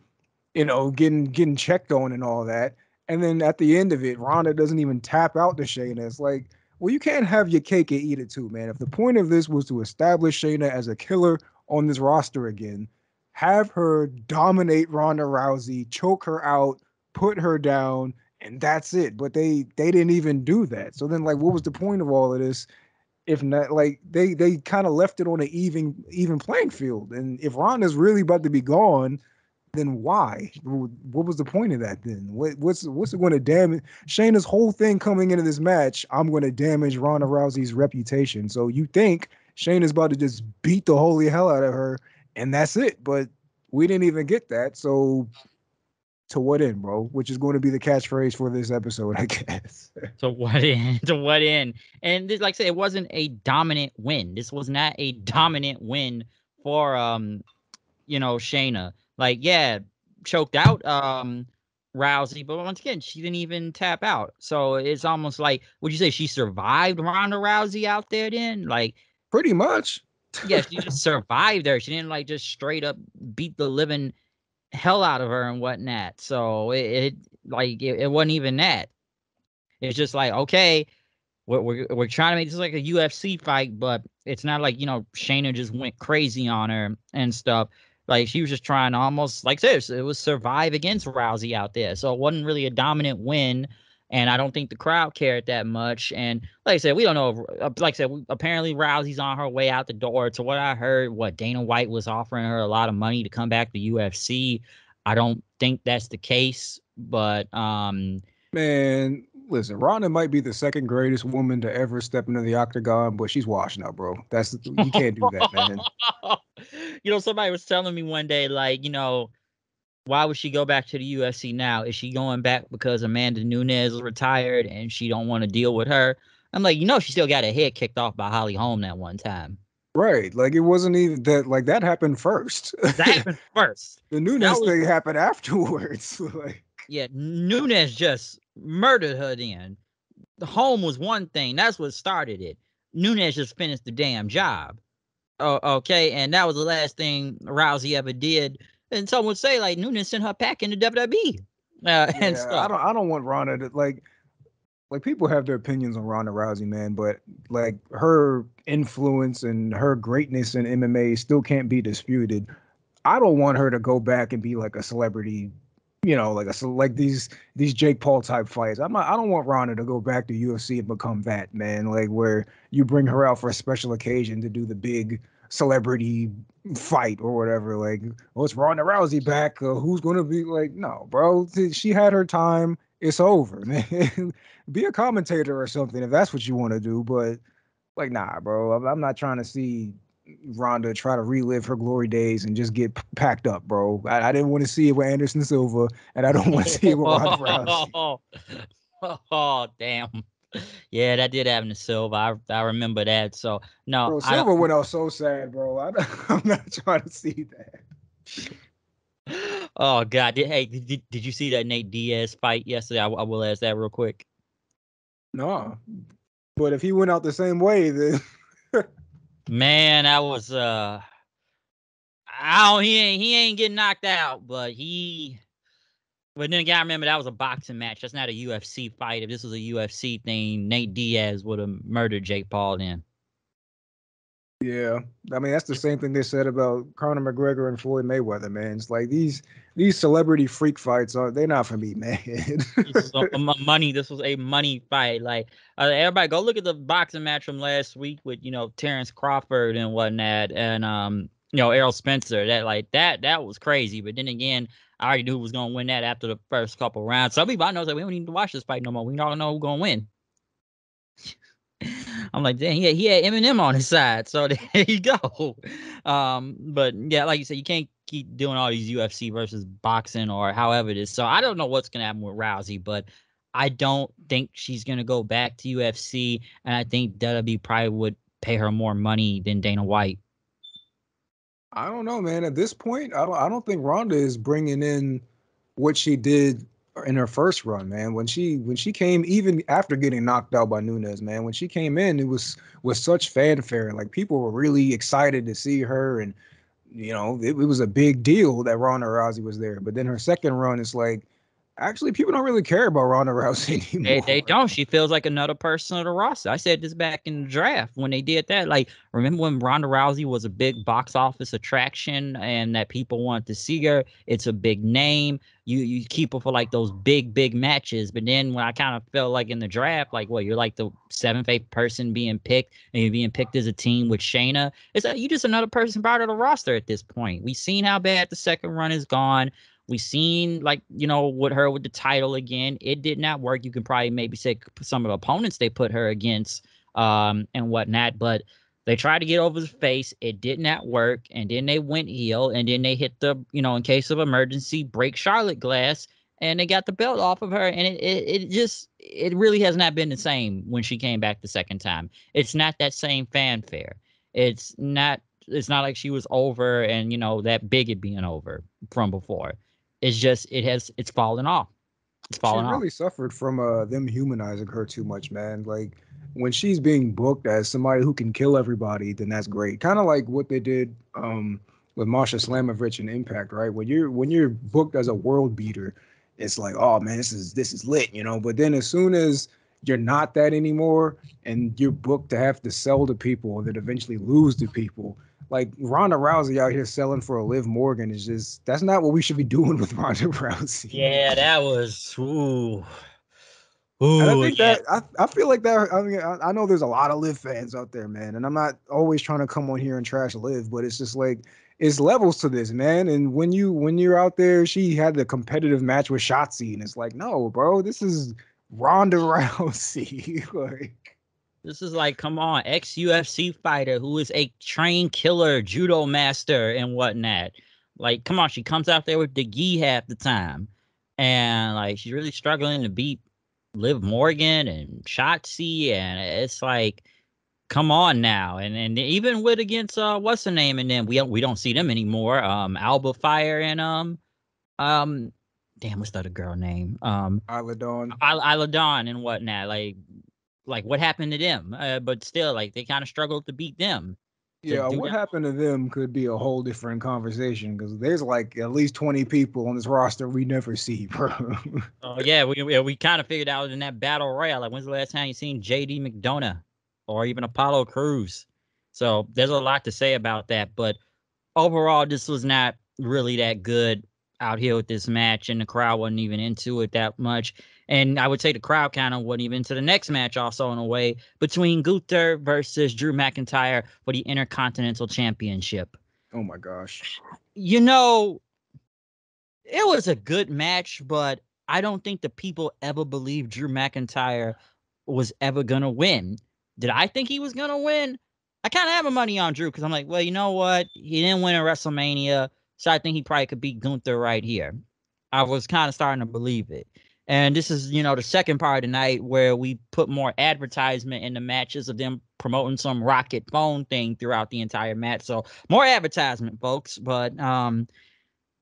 getting checked on and all that. And then at the end of it, Ronda doesn't even tap out to Shayna. It's like, well, you can't have your cake and eat it too, man. If the point of this was to establish Shayna as a killer on this roster again, have her dominate Ronda Rousey, choke her out, put her down, and that's it. But they didn't even do that. So then, like, what was the point of all of this? If not, like, they kind of left it on an even playing field. And if Ronda's really about to be gone, then why? What was the point of that then? What's it going to damage Shayna's whole thing coming into this match? I'm going to damage Ronda Rousey's reputation. So you think Shayna's about to just beat the holy hell out of her, and that's it? But we didn't even get that. So to what end, bro? Which is going to be the catchphrase for this episode, I guess. to what end? To what end? And this, like I said, it wasn't a dominant win. This was not a dominant win for Shayna. Like, yeah, choked out Rousey, but once again, she didn't even tap out. So it's almost like, would you say she survived Ronda Rousey out there then? Like, Pretty much. yeah, she just survived her. She didn't like just straight up beat the living hell out of her and whatnot. So it wasn't even that. It's just like, okay, we're trying to make this like a UFC fight, but it's not like, Shayna just went crazy on her and stuff. Like, she was just trying to almost, like this, it was survive against Rousey out there. So it wasn't really a dominant win, and I don't think the crowd cared that much. And like I said, we don't know. Like I said, apparently Rousey's on her way out the door. To what I heard, Dana White was offering her a lot of money to come back to UFC. I don't think that's the case, but Man, listen, Ronda might be the second greatest woman to ever step into the octagon, but she's washed now, bro. You can't do that, man. Somebody was telling me one day, like, why would she go back to the UFC now? Is she going back because Amanda Nunes is retired and she don't want to deal with her? I'm like, she still got her head kicked off by Holly Holm that one time. Right. Like, it wasn't even that, like, that happened first. That happened first. The That Nunes was, thing happened afterwards. Like, yeah, Nunes just murdered her then. The Holm was one thing. That's what started it. Nunes just finished the damn job. Oh, okay. And that was the last thing Rousey ever did. And some would say, like, Nunes sent her back into WWE and yeah, stuff. I don't want Ronda to like people have their opinions on Ronda Rousey, man, but like her influence and her greatness in MMA still can't be disputed. I don't want her to go back and be like a celebrity, like these Jake Paul type fights. I don't want Ronda to go back to UFC and become that, man. Like where you bring her out for a special occasion to do the big celebrity fight or whatever. Like, oh, it's Ronda Rousey back. Who's gonna be like? No, bro. She had her time. It's over, man. Be a commentator or something if that's what you want to do. But like, nah, bro. I'm not trying to see Rhonda try to relive her glory days and just get packed up, bro. I didn't want to see it with Anderson Silva, and I don't want to see it with Ronda Rousey. Oh, damn. Yeah, that did happen to Silva. I remember that. So no, Bro, I don't. Silva went out so sad, bro. I'm not trying to see that. Oh God! Did you see that Nate Diaz fight yesterday? I will ask that real quick. No, but if he went out the same way, then Man, that was I don't. He ain't getting knocked out, but he. But then again, I remember that was a boxing match. That's not a UFC fight. If this was a UFC thing, Nate Diaz would have murdered Jake Paul then. yeah, I mean that's the same thing they said about Conor McGregor and Floyd Mayweather, man. It's like these celebrity freak fights they're not for me, man. This was money. This was a money fight. Like everybody, go look at the boxing match from last week with Terrence Crawford and whatnot, and Errol Spencer. That was crazy. But then again, I already knew who was gonna win that after the first couple rounds. Some people I know say we don't need to watch this fight no more. We don't know who's gonna win. I'm like, dang, he had Eminem on his side, so there you go. But yeah, like you said, you can't keep doing all these UFC versus boxing or however it is. So I don't know what's gonna happen with Rousey, but I don't think she's gonna go back to UFC, and I think WWE probably would pay her more money than Dana White. I don't know, man. At this point, I don't think Ronda is bringing in what she did in her first run, man. When she came, even after getting knocked out by Nunes, man, when she came in, it was with such fanfare. Like people were really excited to see her, and it was a big deal that Ronda Rousey was there. But then her second run, it's like actually people don't really care about Ronda Rousey They anymore. don't. She feels like another person of the roster. I said this back in the draft when they did that. Like, remember when Ronda Rousey was a big box office attraction and that people wanted to see her? It's a big name. You keep her for like those big matches. But then when I kind of felt like in the draft, like, you're like the seventh, eighth person being picked, and you're being picked as a team with Shayna. It's like you just another person part of the roster at this point. We've seen how bad the second run is gone. We seen with her with the title again. It did not work. You can probably maybe say some of the opponents they put her against and whatnot, but they tried to get over the face. It did not work, and then they went heel, and then they hit the in case of emergency break Charlotte glass, and they got the belt off of her, and it really has not been the same when she came back the second time. It's not that same fanfare. It's not. It's not like she was over and that bigot being over from before. It's just it's fallen off. It's She fallen off. really suffered from them humanizing her too much, man. Like when she's being booked as somebody who can kill everybody, then that's great. Kind of like what they did with Masha Slamovich in Impact, right? When you're booked as a world beater, it's like, oh man, this is lit. But then as soon as you're not that anymore, and you're booked to have to sell to people and then eventually lose to people, like Ronda Rousey out here selling for a Liv Morgan is just that's not what we should be doing with Ronda Rousey. Yeah, that was And I ooh think yeah. that I feel like that. I mean, I know there's a lot of Liv fans out there, man, and I'm not always trying to come on here and trash Liv, but it's just like it's levels to this, man. And when you're out there, she had the competitive match with Shotzi, and it's like, no, bro, this is Ronda Rousey. Like, This is like, come on, ex UFC fighter who is a trained killer, judo master and whatnot. Like, come on, she comes out there with the gi half the time, and like she's really struggling to beat Liv Morgan and Shotzi, and it's like, come on now. And even with against what's the name, and then we don't see them anymore. Alba Fire and um damn, what's the other girl name? Isla Dawn. Isla Dawn and whatnot. Like what happened to them? But still, like they kind of struggled to beat them. To Yeah, do what that. happened to them could be a whole different conversation because there's like at least 20 people on this roster we never see, bro. Oh yeah, we kind of figured out in that battle royale. Like, when's the last time you seen JD McDonough or even Apollo Crews? So there's a lot to say about that. But overall, this was not really that good out here with this match, and the crowd wasn't even into it that much. And I would say the crowd kind of wasn't even into the next match, also in a way, between Gunther versus Drew McIntyre for the Intercontinental Championship. Oh my gosh. You know, it was a good match, but I don't think the people ever believed Drew McIntyre was ever gonna win. Did I think he was gonna win? I kind of have a money on Drew because I'm like, well, you know what? He didn't win at WrestleMania, so I think he probably could beat Gunther right here. I was kind of starting to believe it. And this is, the second part of the night where we put more advertisement in the matches of them promoting some rocket phone thing throughout the entire match. So more advertisement, folks. But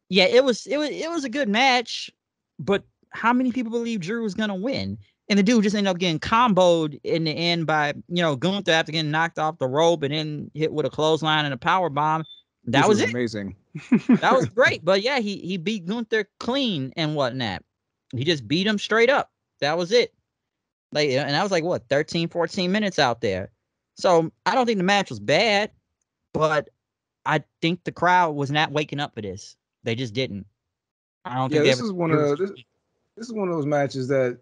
yeah, it was a good match, but how many people believe Drew was gonna win? And the dude just ended up getting comboed in the end by Gunther after getting knocked off the rope and then hit with a clothesline and a power bomb. That Which was was it. amazing. That was great. But yeah, he beat Gunther clean and whatnot. He just beat him straight up. That was it. Like, and that was like what, 13, 14 minutes out there. So I don't think the match was bad, but I think the crowd was not waking up for this. They just didn't. I don't Yeah, think they this ever. is one of this is one of those matches that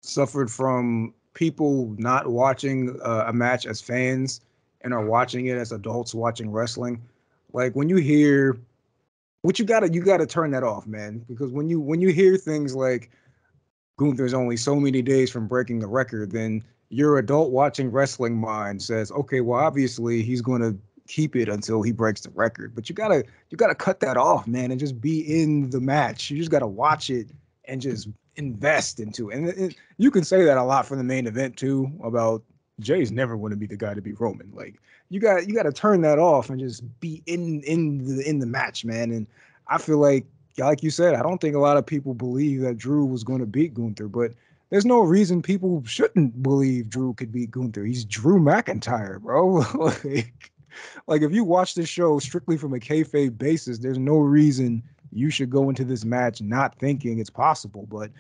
suffered from people not watching a match as fans and are watching it as adults watching wrestling. Like when you hear what you gotta turn that off, man. Because when you hear things like Gunther's only so many days from breaking the record, then your adult watching wrestling mind says, okay, well, obviously he's going to keep it until he breaks the record. But you gotta cut that off, man, and just be in the match. You just gotta watch it and just invest into it. And you can say that a lot from the main event too about Jay's never going to be the guy to be Roman. Like you got to turn that off and just be in the match, man. And I feel like you said, I don't think a lot of people believe that Drew was going to beat Gunther, but there's no reason people shouldn't believe Drew could beat Gunther. He's Drew McIntyre, bro. like if you watch this show strictly from a kayfabe basis, there's no reason you should go into this match not thinking it's possible. But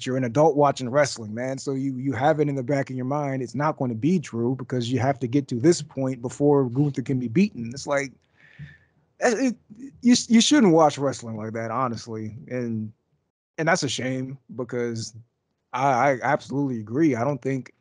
you're an adult watching wrestling, man. So you have it in the back of your mind. It's not going to be Drew because you have to get to this point before Gunther can be beaten. It's like you shouldn't watch wrestling like that, honestly, and that's a shame because I absolutely agree. I don't think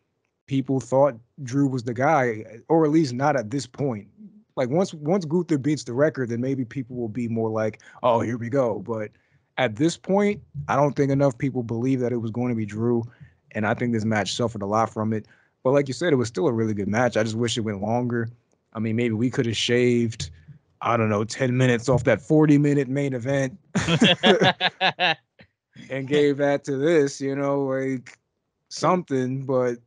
people thought Drew was the guy, or at least not at this point. Like once Gunther beats the record, then maybe people will be more like, oh, here we go. But at this point, I don't think enough people believe that it was going to be Drew, and I think this match suffered a lot from it. But like you said, it was still a really good match. I just wish it went longer. I mean, maybe we could have shaved, I don't know, 10 minutes off that 40-minute main event and gave that to this, like something. But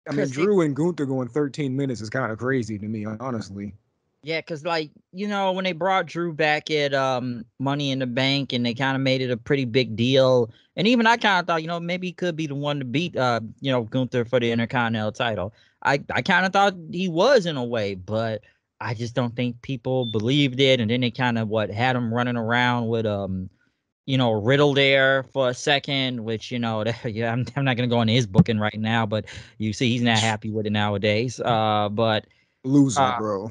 I mean, Cause Drew and Gunther going 13 minutes is kind of crazy to me, honestly. yeah, cause like when they brought Drew back at Money in the Bank and they kind of made it a pretty big deal, and even I kind of thought maybe he could be the one to beat Gunther for the Intercontinental title. I kind of thought he was in a way, but I just don't think people believed it, and then they kind of had him running around with Riddle there for a second, which yeah, I'm not gonna go into his booking right now, but you see he's not happy with it nowadays. But Loser, uh, bro.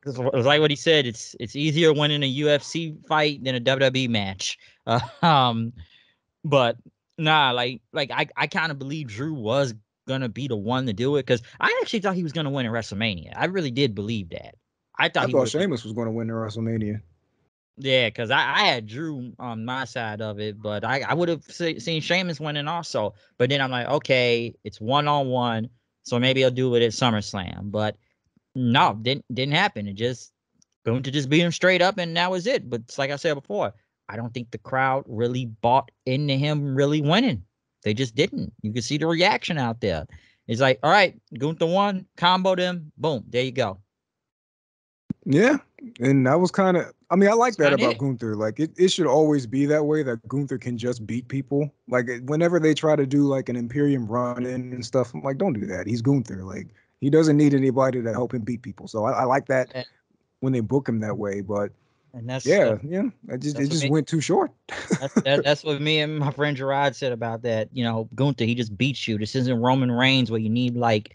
it's like what he said. It's easier winning a UFC fight than a WWE match. Uh, um, but nah, like I kind of believe Drew was gonna be the one to do it because I actually thought he was gonna win at WrestleMania. I really did believe that. I thought I he thought would. Sheamus was going to win the WrestleMania. Yeah, because I had Drew on my side of it, but I would have seen Sheamus winning also. But then I'm like, okay, it's 1-on-1, so maybe I'll do it at SummerSlam. But no, didn't happen. It just going to just beat him straight up, and that was it. But it's like I said before, I don't think the crowd really bought into him really winning. They just didn't. You can see the reaction out there. It's like, all right, Gunther won, combo them, boom, there you go. Yeah, and that was kind of. I mean, I like That's that kind of about it. Gunther. Like, it should always be that way. That Gunther can just beat people. Like, whenever they try to do like an Imperium run in and stuff, I'm like, don't do that. He's Gunther. Like, he doesn't need anybody to help him beat people. So I like that And, when they book him that way. But and that's yeah, yeah, it that's what just me went too short. that's what me and my friend Gerard said about that. Gunther, he just beats you. This isn't Roman Reigns where you need like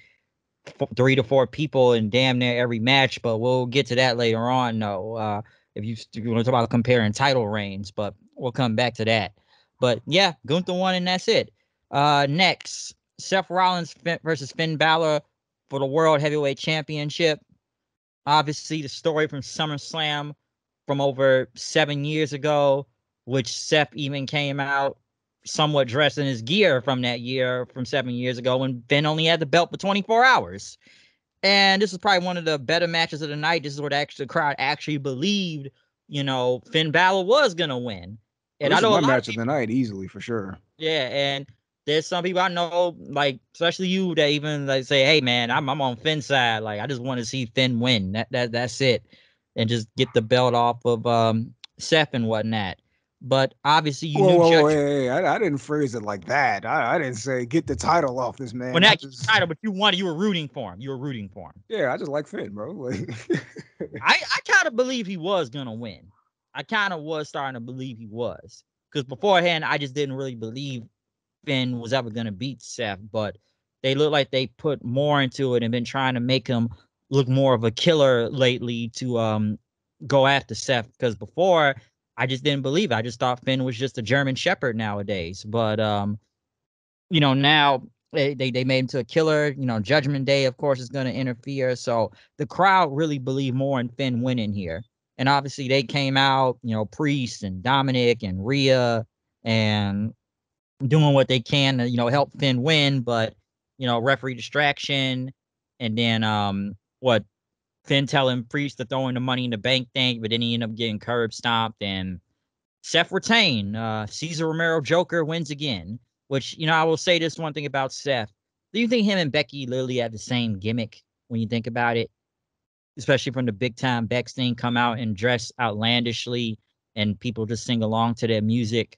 3 to 4 people in damn near every match, but we'll get to that later on. No, if you want to talk about comparing title reigns, but we'll come back to that. But yeah, Gunther won, and that's it. Next, Seth Rollins versus Finn Balor for the World Heavyweight Championship. Obviously, the story from SummerSlam from over 7 years ago, which Seth even came out somewhat dressed in his gear from that year from 7 years ago when Finn only had the belt for 24 hours. And this was probably one of the better matches of the night. This is what the crowd actually believed, Finn Balor was going to win. Well, And I this is know a my lot of match of the people, night easily for sure. yeah, and there's some people I know, like especially you, that even like say, "Hey, man, I'm on Finn's side. Like, I just want to see Finn win. That's it, and just get the belt off of Seth and whatnot." But obviously, you Whoa, knew whoa, whoa, Judge hey, hey, I didn't phrase it like that. I didn't say get the title off this when man. I that get the just, title, but you wanted, you were rooting for him. You were rooting for him. yeah, I just like Finn, bro. Like, I kind of believe he was gonna win. I kind of was starting to believe he was, because beforehand I just didn't really believe Finn was ever gonna beat Seth, but they look like they put more into it and been trying to make him look more of a killer lately to go after Seth. Because before I just didn't believe it. I just thought Finn was just a German Shepherd nowadays. But now they made him to a killer. Judgment Day, of course, is going to interfere. So the crowd really believe more in Finn winning here. And obviously they came out, Priest and Dominic and Rhea and doing what they can to, help Finn win, but referee distraction, and then what Finn telling Priest to throw in the money in the bank thing, but then he ended up getting curb stomped, and Seth retained. Cesar Romero Joker wins again. Which, I will say this one thing about Seth. Do you think him and Becky literally have the same gimmick when you think about it? Especially from the big time Bex thing, come out and dress outlandishly and people just sing along to their music.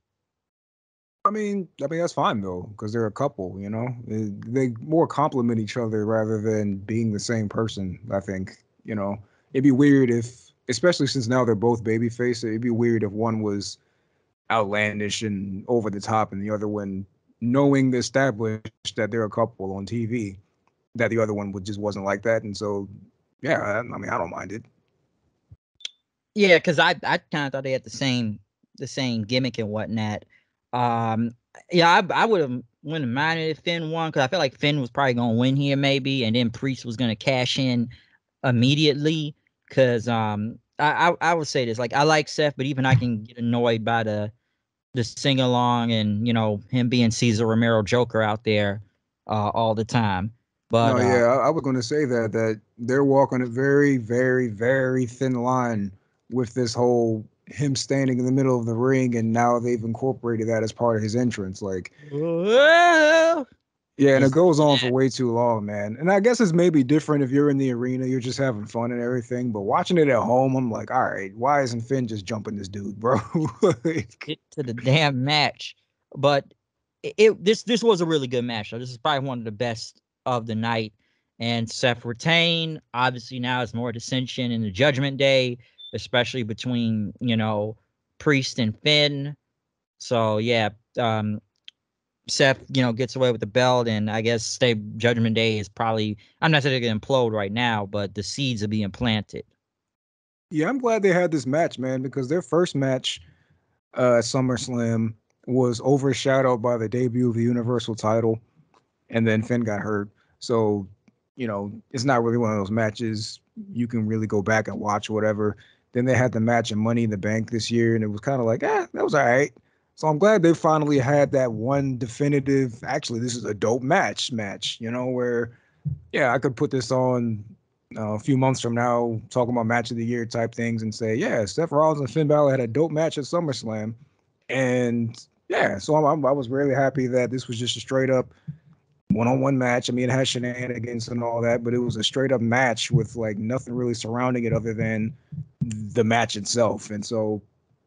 I mean that's fine though, because they're a couple. They more complement each other rather than being the same person. I think it'd be weird if, especially since now they're both babyface, it'd be weird if one was outlandish and over the top, and the other one, knowing established that they're a couple on TV, that the other one would just wasn't like that. And so, yeah, I mean, I don't mind it. Yeah, because I kind of thought they had the same gimmick and whatnot. Um, yeah, I wouldn't have minded if Finn won, because I felt like Finn was probably gonna win here maybe, and then Priest was gonna cash in immediately. Because I would say this, like, I like Seth, but even I can get annoyed by the sing along and him being Cesar Romero Joker out there all the time. But No, yeah, I was going to say that they're walking a very, very, very thin line with this whole him standing in the middle of the ring, and now they've incorporated that as part of his entrance. Like, well, yeah, and it it's goes on for way too long, man. And I guess it's maybe different if you're in the arena, you're just having fun and everything. But watching it at home, I'm like, all right, why isn't Finn just jumping this dude, bro? Like, get to the damn match. But this was a really good match. So this is probably one of the best of the night. And Seth retained. Obviously now it's more dissension in the Judgment Day, especially between Priest and Finn. So yeah, Seth gets away with the belt, and I guess Judgment Day is probably, I'm not saying they're gonna implode right now, but the seeds are being planted. yeah, I'm glad they had this match, man, because their first match at SummerSlam was overshadowed by the debut of the Universal title, and then Finn got hurt. So, it's not really one of those matches you can really go back and watch or whatever. Then they had the match in Money in the Bank this year, and it was kind of like, that was all right. So I'm glad they finally had that one definitive, actually, this is a dope match, where, yeah, I could put this on a few months from now, talking about match of the year type things and say, yeah, Seth Rollins and Finn Balor had a dope match at SummerSlam. And Yeah, so I was really happy that this was just a straight up one-on-one match. I mean, it had shenanigans and all that, but it was a straight up match with like nothing really surrounding it other than the match itself. And so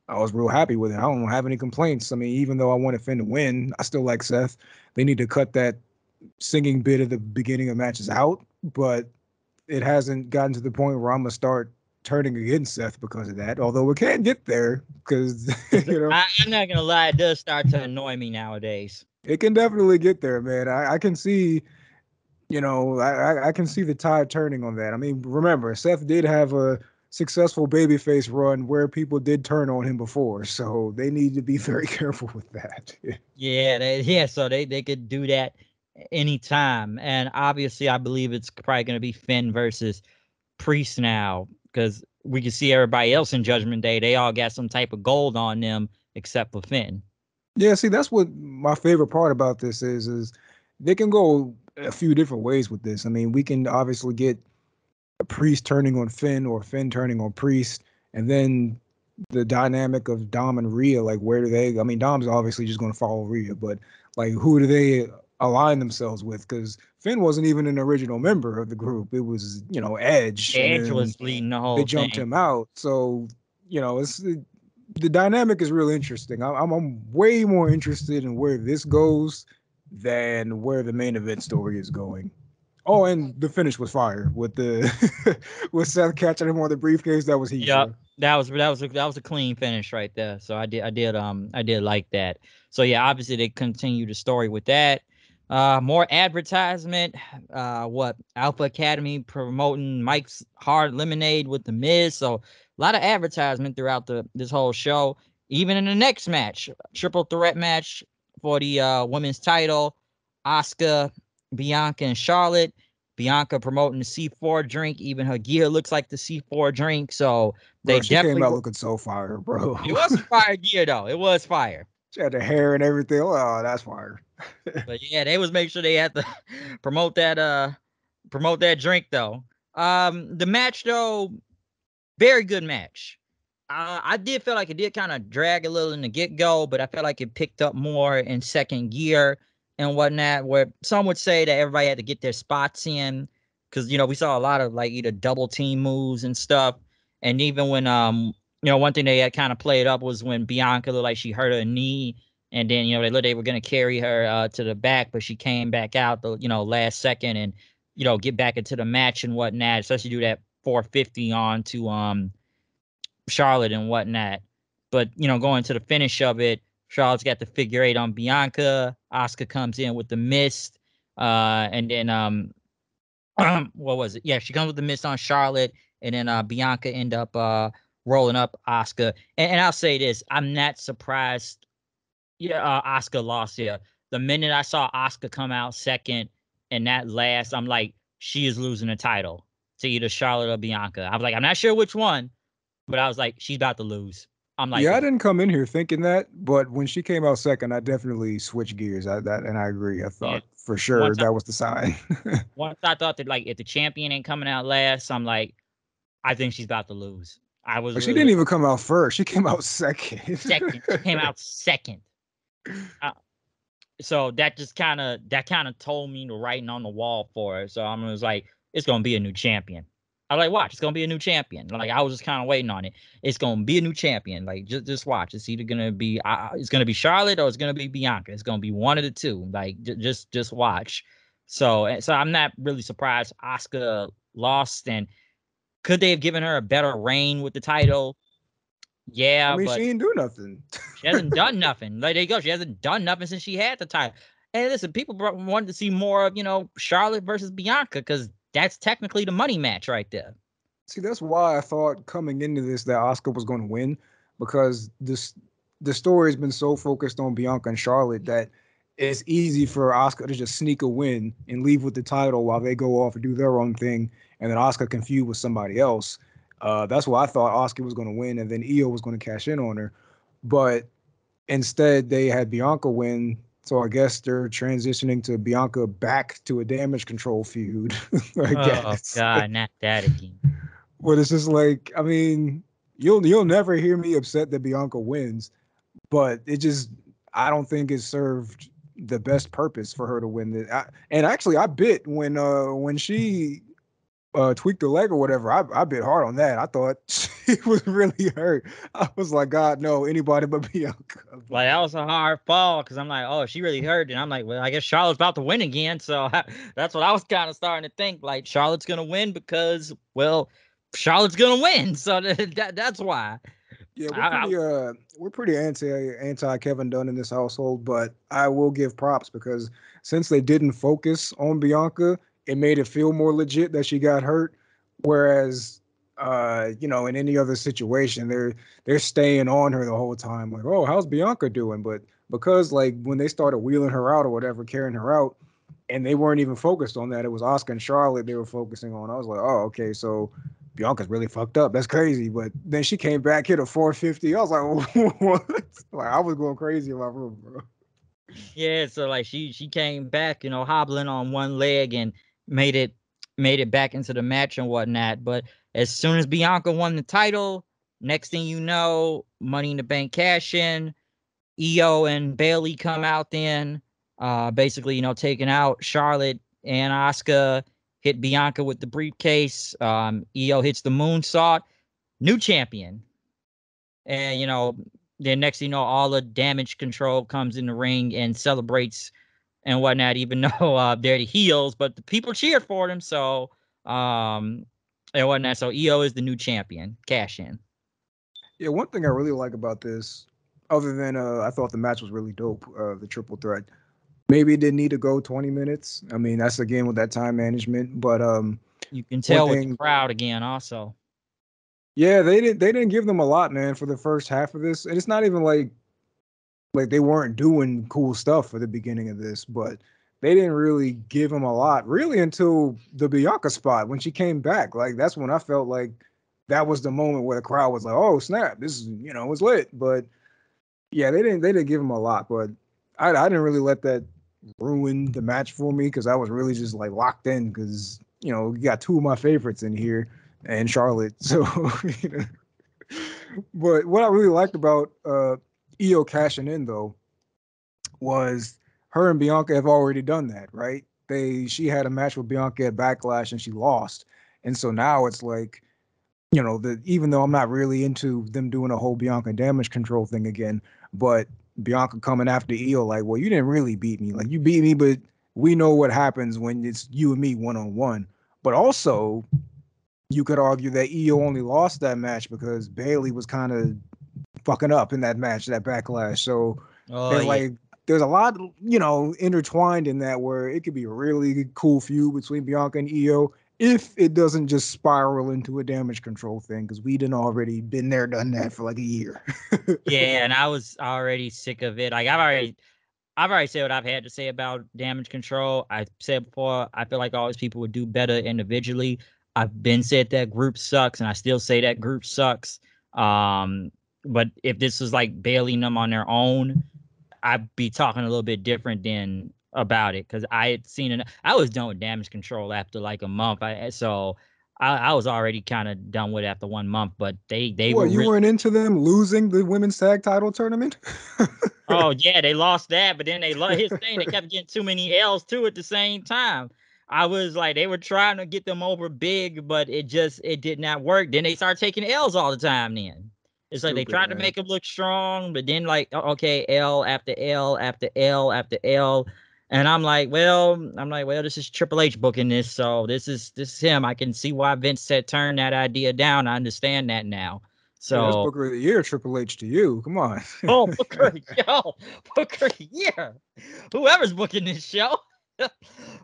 I was real happy with it. I don't have any complaints. I mean, even though I wanted Finn to win, I still like Seth. They need to cut that singing bit at the beginning of matches out, but it hasn't gotten to the point where I'm gonna start turning against Seth because of that. Although it can get there because I'm not gonna lie, it does start to annoy me nowadays. it can definitely get there, man. I can see, I can see the tide turning on that. I mean, remember, Seth did have a successful babyface run where people did turn on him before, so they need to be very careful with that. Yeah, so they could do that anytime. And obviously I believe it's probably gonna be Finn versus Priest now, because we can see everybody else in Judgment Day. They all got some type of gold on them except for Finn. Yeah, see, that's what my favorite part about this is they can go a few different ways with this. I mean, we can obviously get a Priest turning on Finn or Finn turning on Priest, and then the dynamic of Dom and Rhea, like where do they? I mean, Dom's obviously just going to follow Rhea, but like who do they align themselves with? Because Finn wasn't even an original member of the group; it was Edge, and Edge then was leading the they whole jumped thing. him out. So it's the dynamic is real interesting. I'm way more interested in where this goes than where the main event story is going. Oh, and the finish was fire with the with Seth catching him on the briefcase. That was heat, Yep. bro. That was a clean finish right there. So I did like that. So yeah, obviously they continue the story with that. More advertisement. What Alpha Academy promoting Mike's Hard Lemonade with the Miz. So a lot of advertisement throughout this whole show. Even in the next match, triple threat match for the women's title, Asuka, Bianca, and Charlotte. Bianca promoting the C4 drink. Even her gear looks like the C4 drink. So they Bro, she came definitely out looking so fire, bro. it was some fire gear though. It was fire. She had the hair and everything. Oh, that's fire. But yeah, they was make sure they had to promote that drink though. The match though, very good match. I did feel like it did kind of drag a little in the get go, but I felt like it picked up more in second gear and whatnot. Where some would say that everybody had to get their spots in, because we saw a lot of like either double team moves and stuff. And even when one thing they had kind of played up was when Bianca looked like she hurt her knee, and then they looked they were gonna carry her to the back, but she came back out the last second and get back into the match and whatnot. Especially do that 450 on to Charlotte and whatnot. But going to the finish of it, Charlotte's got the figure eight on Bianca. Asuka comes in with the mist, and then what was it? Yeah, she comes with the mist on Charlotte, and then Bianca end up rolling up Asuka. And I'll say this: I'm not surprised. Yeah, Asuka lost here. The minute I saw Asuka come out second and that last, I'm like, she is losing the title to either Charlotte or Bianca. I was like, I'm not sure which one, but I was like, she's about to lose. I'm like, Yeah, I didn't come in here thinking that, but when she came out second, I definitely switched gears. And I agree. I yeah. thought for sure Once I that was the sign. once I thought that like if the champion ain't coming out last, I'm like, I think she's about to lose. I was But she really didn't even come out first. She came out second. second. She came out second. Uh, so that kind of told me the writing on the wall for her. So I was like, it's gonna be a new champion. I was like, watch, it's gonna be a new champion. Like I was just kind of waiting on it. It's gonna be a new champion. Like just watch. It's either gonna be Charlotte or it's gonna be Bianca. It's gonna be one of the two. Like just watch. So I'm not really surprised Asuka lost. And could they have given her a better reign with the title? I Yeah, mean, but she didn't do nothing. she hasn't done nothing. Like there you go. She hasn't done nothing since she had the title. And listen, people wanted to see more of Charlotte versus Bianca, because that's technically the money match right there. See, that's why I thought coming into this that Oscar was going to win, because the story has been so focused on Bianca and Charlotte that it's easy for Oscar to just sneak a win and leave with the title while they go off and do their own thing, and then Oscar can feud with somebody else. That's why I thought Oscar was going to win, and then Io was going to cash in on her, but instead they had Bianca win. So I guess they're transitioning to Bianca back to a damage control feud, I Oh guess. God, not that again. But it's just like, I mean, you'll never hear me upset that Bianca wins, but it just I don't think it served the best purpose for her to win this. And actually, I bit when she tweaked her leg or whatever. I bit hard on that. I thought she was really hurt. I was like, God, no, anybody but Bianca. Like, that was a hard fall because I'm like, oh, she really hurt. And I'm like, well, I guess Charlotte's about to win again. So that's what I was kind of starting to think. Like, Charlotte's going to win because, well, Charlotte's going to win. So that's why. Yeah, I, we're pretty anti Kevin Dunn in this household, but I will give props because since they didn't focus on Bianca, it made it feel more legit that she got hurt. Whereas, in any other situation, they're staying on her the whole time, like, oh, how's Bianca doing? But because like when they started wheeling her out or whatever, carrying her out, and they weren't even focused on that, it was Oscar and Charlotte they were focusing on. I was like, oh, okay, so Bianca's really fucked up. That's crazy. But then she came back, hit a 450. I was like, what? Like, I was going crazy in my room, bro. yeah. So like she came back, hobbling on one leg and made it back into the match and whatnot. But as soon as Bianca won the title, next thing you know, Money in the Bank cash in. Io and Bailey come out then, basically, taking out Charlotte and Asuka, hit Bianca with the briefcase. Io hits the moonsault, new champion. And, then next thing you know, all the Damage Control comes in the ring and celebrates and whatnot, even though they're the heels, but the people cheered for them. So, and whatnot. So Io is the new champion. Cash in. Yeah, one thing I really like about this, other than I thought the match was really dope, the triple threat. Maybe it didn't need to go 20 minutes. I mean, that's again with that time management. But You can one tell with the thing, crowd again, also. yeah, they didn't give them a lot, man, for the first half of this. And it's not even like they weren't doing cool stuff for the beginning of this, but they didn't really give him a lot really until the Bianca spot when she came back. Like that's when I felt like that was the moment where the crowd was like, "Oh snap, this is was lit." But yeah, they didn't give him a lot, but I didn't really let that ruin the match for me because I was really just like locked in because you got two of my favorites in here and Charlotte, so you know. But what I really liked about Io cashing in though was her and Bianca have already done that, right? She had a match with Bianca at Backlash and she lost. And so now it's like, even though I'm not really into them doing a whole Bianca Damage Control thing again, but Bianca coming after Io like, well, you didn't really beat me. Like you beat me, but we know what happens when it's you and me one on one. But also, you could argue that Io only lost that match because Bailey was kind of fucking up in that match, that Backlash. So Oh, there's yeah. like there's a lot, intertwined in that where it could be a really cool feud between Bianca and Io if it doesn't just spiral into a damage control thing because we done already been there, done that for like a year. Yeah, and I was already sick of it. Like I've already said what I've had to say about Damage Control. I said before, I feel like all these people would do better individually. I've been said that group sucks, and I still say that group sucks. Um, but if this was like Bailey and them on their own, I'd be talking a little bit different than about it because I had seen it. I was done with Damage Control after like a month. I was already kind of done with it after 1 month. But they were What, you really. weren't into them losing the women's tag title tournament? Oh yeah, they lost that, but then they lost his thing. They kept getting too many L's too at the same time. I was like, they were trying to get them over big, but it did not work. Then they started taking L's all the time. Then it's like they Stupid, tried to man. make them look strong, but then like, okay, L after L after L after L, and I'm like, well, this is Triple H booking this, so this is him. I can see why Vince said turn that idea down. I understand that now. Yeah, that's So Booker of the Year, Triple H to you. Come on. oh, Booker, yo, Booker, yeah. Whoever's booking this show.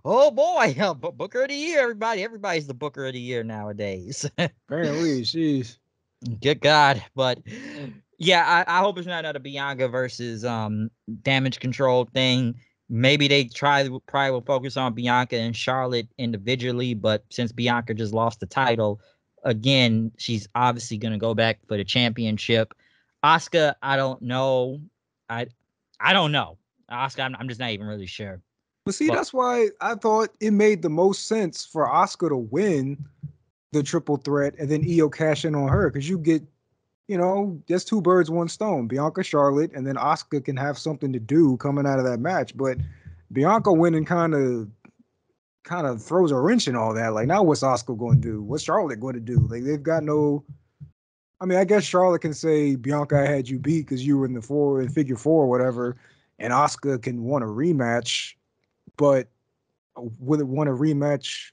Oh boy, Booker of the Year, everybody. Everybody's the Booker of the Year nowadays. Apparently, she's. Good God. But yeah, I hope it's not another Bianca versus Damage Control thing. Maybe they probably will focus on Bianca and Charlotte individually, but since Bianca just lost the title, again, she's obviously gonna go back for the championship. Asuka, I don't know. I I don't know. Asuka, I'm just not even really sure. But see, But that's why I thought it made the most sense for Oscar to win the triple threat and then Io cash in on her because you get there's two birds, one stone. Bianca, Charlotte, and then Asuka can have something to do coming out of that match. But Bianca winning kind of throws a wrench in all that. Like, now what's Asuka going to do? What's Charlotte going to do? Like, they've got no. I mean, I guess Charlotte can say, Bianca, I had you beat because you were in figure four or whatever, and Asuka can want a rematch, but would it want a rematch?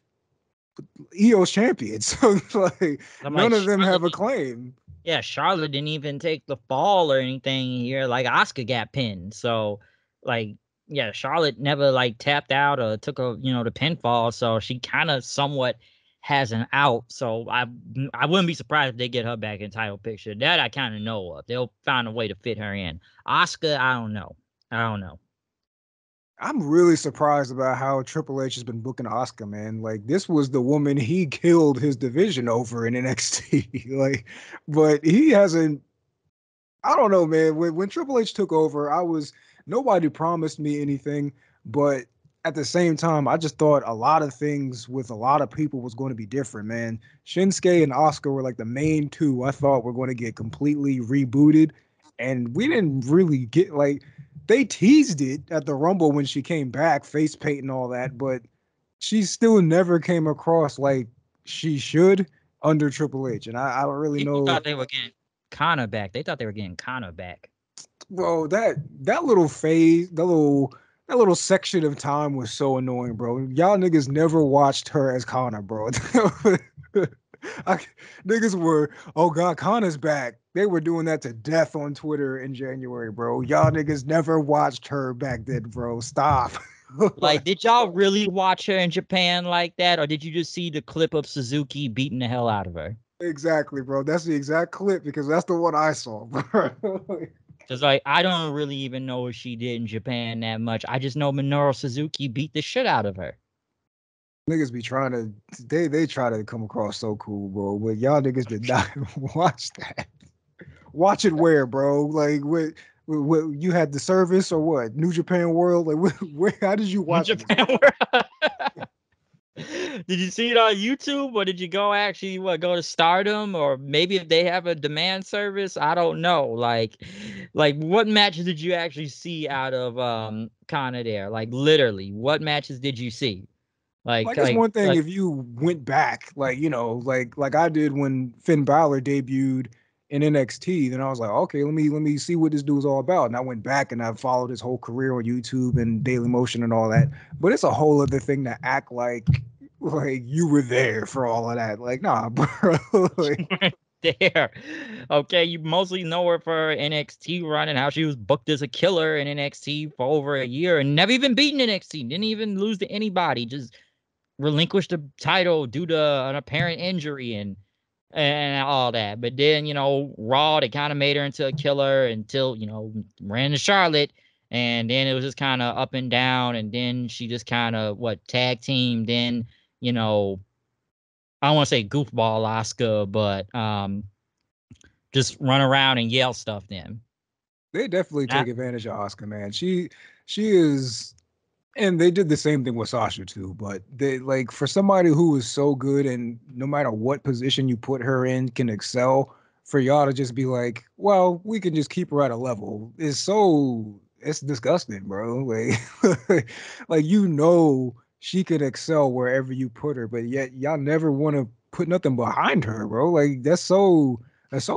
EO's champion, so like I'm none like, of them have Charlotte, a claim. yeah, Charlotte didn't even take the fall or anything here. Like, Asuka got pinned. So, like, yeah, Charlotte never, like, tapped out or took the pinfall. So she kind of somewhat has an out. So I wouldn't be surprised if they get her back in title picture. That I kind of know of. They'll find a way to fit her in. Asuka, I don't know. I don't know. I'm really surprised about how Triple H has been booking Asuka, man. Like, this was the woman he killed his division over in NXT. Like, but he hasn't. I don't know, man. When Triple H took over, nobody promised me anything, but at the same time, I just thought a lot of things with a lot of people was going to be different, man. Shinsuke and Oscar were like the main two I thought were going to get completely rebooted, and we didn't really get like they teased it at the Rumble when she came back, face paint and all that, but she still never came across like she should under Triple H, and I don't really People know. thought they were getting Connor back. They thought they were getting Connor back. Bro, that little phase, that little section of time was so annoying, bro. Y'all niggas never watched her as Connor, bro. I, niggas were, oh god, Connor's back. They were doing that to death on Twitter in January, bro. Y'all niggas never watched her back then, bro. Stop. Like, did y'all really watch her in Japan like that, or did you just see the clip of Suzuki beating the hell out of her? Exactly, bro. That's the exact clip because that's the one I saw, bro. Because, like, I don't really even know what she did in Japan that much. I just know Minoru Suzuki beat the shit out of her. Niggas be trying to they try to come across so cool, bro. But y'all niggas did not watch that. Watch it where, bro? Like what you had the service or what? New Japan World? Like where how did you In watch this, Japan, bro? did you see it on YouTube, or did you go actually go to Stardom, or maybe if they have a demand service? I don't know. Like what matches did you actually see out of Kana there? Like, literally, what matches did you see? Like Like, it's like one thing like if you went back, like, like I did when Finn Balor debuted in NXT, then I was like, okay, let me see what this dude's all about. And I went back and I followed his whole career on YouTube and Daily Motion and all that. But it's a whole other thing to act like you were there for all of that. Like, nah, bro. Like, there. Okay, you mostly know her for her NXT run and how she was booked as a killer in NXT for over a year and never even beaten NXT. Didn't even lose to anybody. Just relinquished the title due to an apparent injury and all that. But then, Raw, they kind of made her into a killer until, ran to Charlotte. And then it was just kind of up and down. And then she just kind of, tag team. Then, you know, I don't want to say goofball Oscar, but just run around and yell stuff then. they definitely Not take advantage of Oscar, man. She is. And they did the same thing with Sasha too, but they like for somebody who is so good and no matter what position you put her in can excel, for y'all to just be like, well, we can just keep her at a level it's disgusting, bro. Like like she could excel wherever you put her, but yet y'all never want to put nothing behind her, bro. Like that's so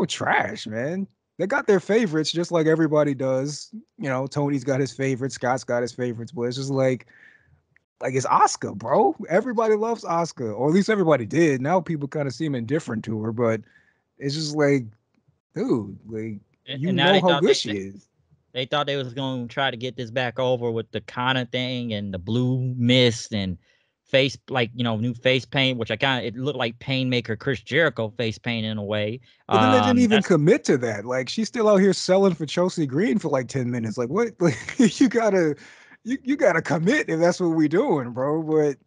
trash, man. They got their favorites just like everybody does. Tony's got his favorites, Scott's got his favorites, but it's just like it's Oscar, bro. Everybody loves Oscar, or at least everybody did. Now people kind of seem indifferent to her, but it's just like, dude, like you and now know how good she is. they thought they was going to try to get this back over with the Kana thing and the blue mist and face, like, new face paint, which it looked like Painmaker Chris Jericho face paint in a way. But then they didn't even That's commit to that. Like she's still out here selling for Chelsea Green for like 10 minutes. Like what? Like you gotta commit if that's what we doing, bro. But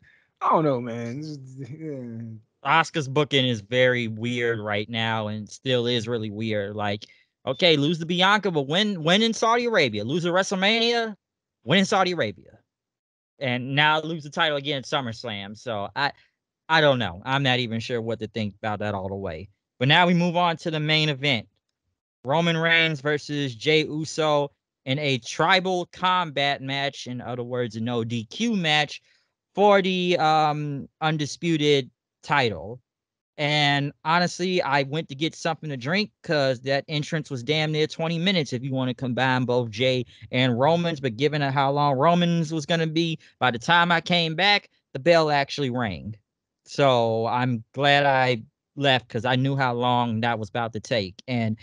I don't know, man. Oscar's booking is very weird right now and still is really weird. Like, okay, lose to Bianca, but win in Saudi Arabia. Lose at WrestleMania, win in Saudi Arabia. And now lose the title again at SummerSlam. So I don't know. I'm not even sure what to think about that all the way. But now we move on to the main event. Roman Reigns versus Jey Uso in a tribal combat match, in other words, a no DQ match for the undisputed title. And honestly, I went to get something to drink because that entrance was damn near 20 minutes if you want to combine both Jay and Romans. But given how long Romans was going to be, by the time I came back, the bell actually rang. So I'm glad I left because I knew how long that was about to take. And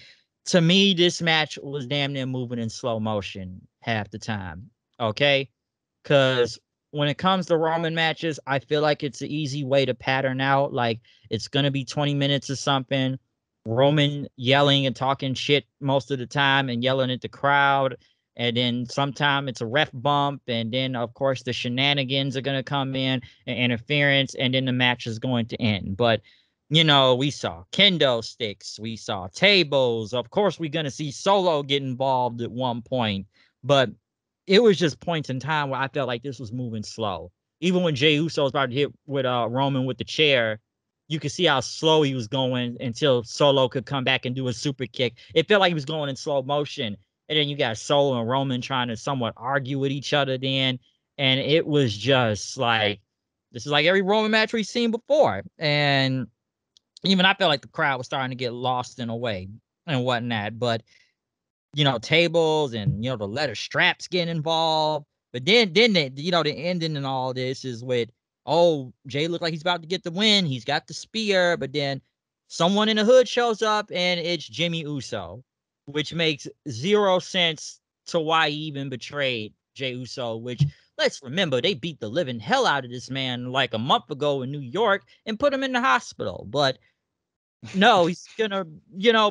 to me, this match was damn near moving in slow motion half the time. Okay. Because when it comes to Roman matches, I feel like it's an easy way to pattern out. Like, it's going to be 20 minutes or something. Roman yelling and talking shit most of the time and yelling at the crowd. And then sometime it's a ref bump. And then, of course, the shenanigans are going to come in and interference. And then the match is going to end. But, we saw kendo sticks. We saw tables. Of course, we're going to see Solo get involved at one point. But it was just points in time where I felt like this was moving slow. Even when Jey Uso was about to hit with Roman with the chair, you could see how slow he was going until Solo could come back and do a super kick. It felt like he was going in slow motion. And then you got Solo and Roman trying to somewhat argue with each other then. And it was just like, this is like every Roman match we've seen before. And even I felt like the crowd was starting to get lost in a way and whatnot. But tables and the leather straps getting involved. But then the ending and all this is with, oh, Jay looked like he's about to get the win. He's got the spear, but then someone in the hood shows up and it's Jimmy Uso, which makes zero sense to why he even betrayed Jey Uso, which, let's remember, they beat the living hell out of this man like a month ago in New York and put him in the hospital. But no, he's gonna,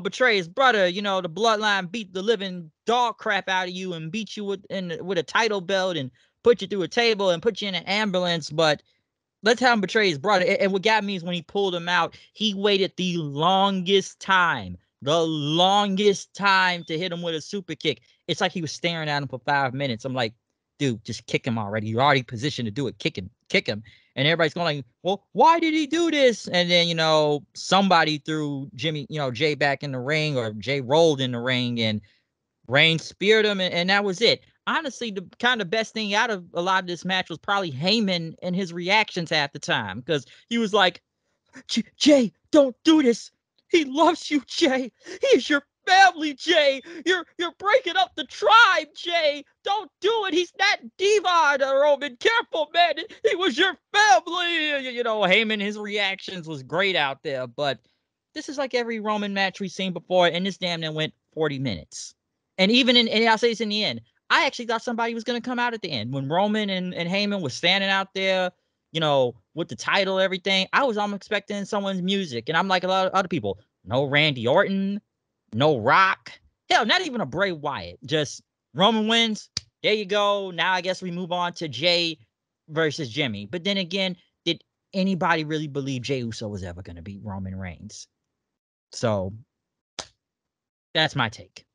betray his brother. The bloodline beat the living dog crap out of you and beat you with a title belt and put you through a table and put you in an ambulance. But let's have him betray his brother. And what got me is when he pulled him out, he waited the longest time to hit him with a super kick. It's like he was staring at him for 5 minutes. I'm like, dude, just kick him already. You're already positioned to do it. Kick him, kick him. And everybody's going like, well, why did he do this? And then, somebody threw Jay back in the ring, or Jay rolled in the ring, and Reigns speared him, and that was it. Honestly, the kind of best thing out of a lot of this match was probably Heyman and his reactions half the time, because he was like, Jay, don't do this. He loves you, Jay. He's your family, Jay. You're breaking up the tribe, Jay. Don't do it. He's not diva, Roman. Careful, man. He was your family. Heyman, his reactions was great out there, but this is like every Roman match we've seen before, and this damn near went 40 minutes. And even and I'll say this in the end, I actually thought somebody was going to come out at the end. When Roman and Heyman was standing out there, with the title, everything, I was almost expecting someone's music. And I'm like a lot of other people, no Randy Orton, no Rock, hell, not even a Bray Wyatt. Just Roman wins. There you go. Now I guess we move on to Jay versus Jimmy. But then again, did anybody really believe Jey Uso was ever going to beat Roman Reigns? So that's my take.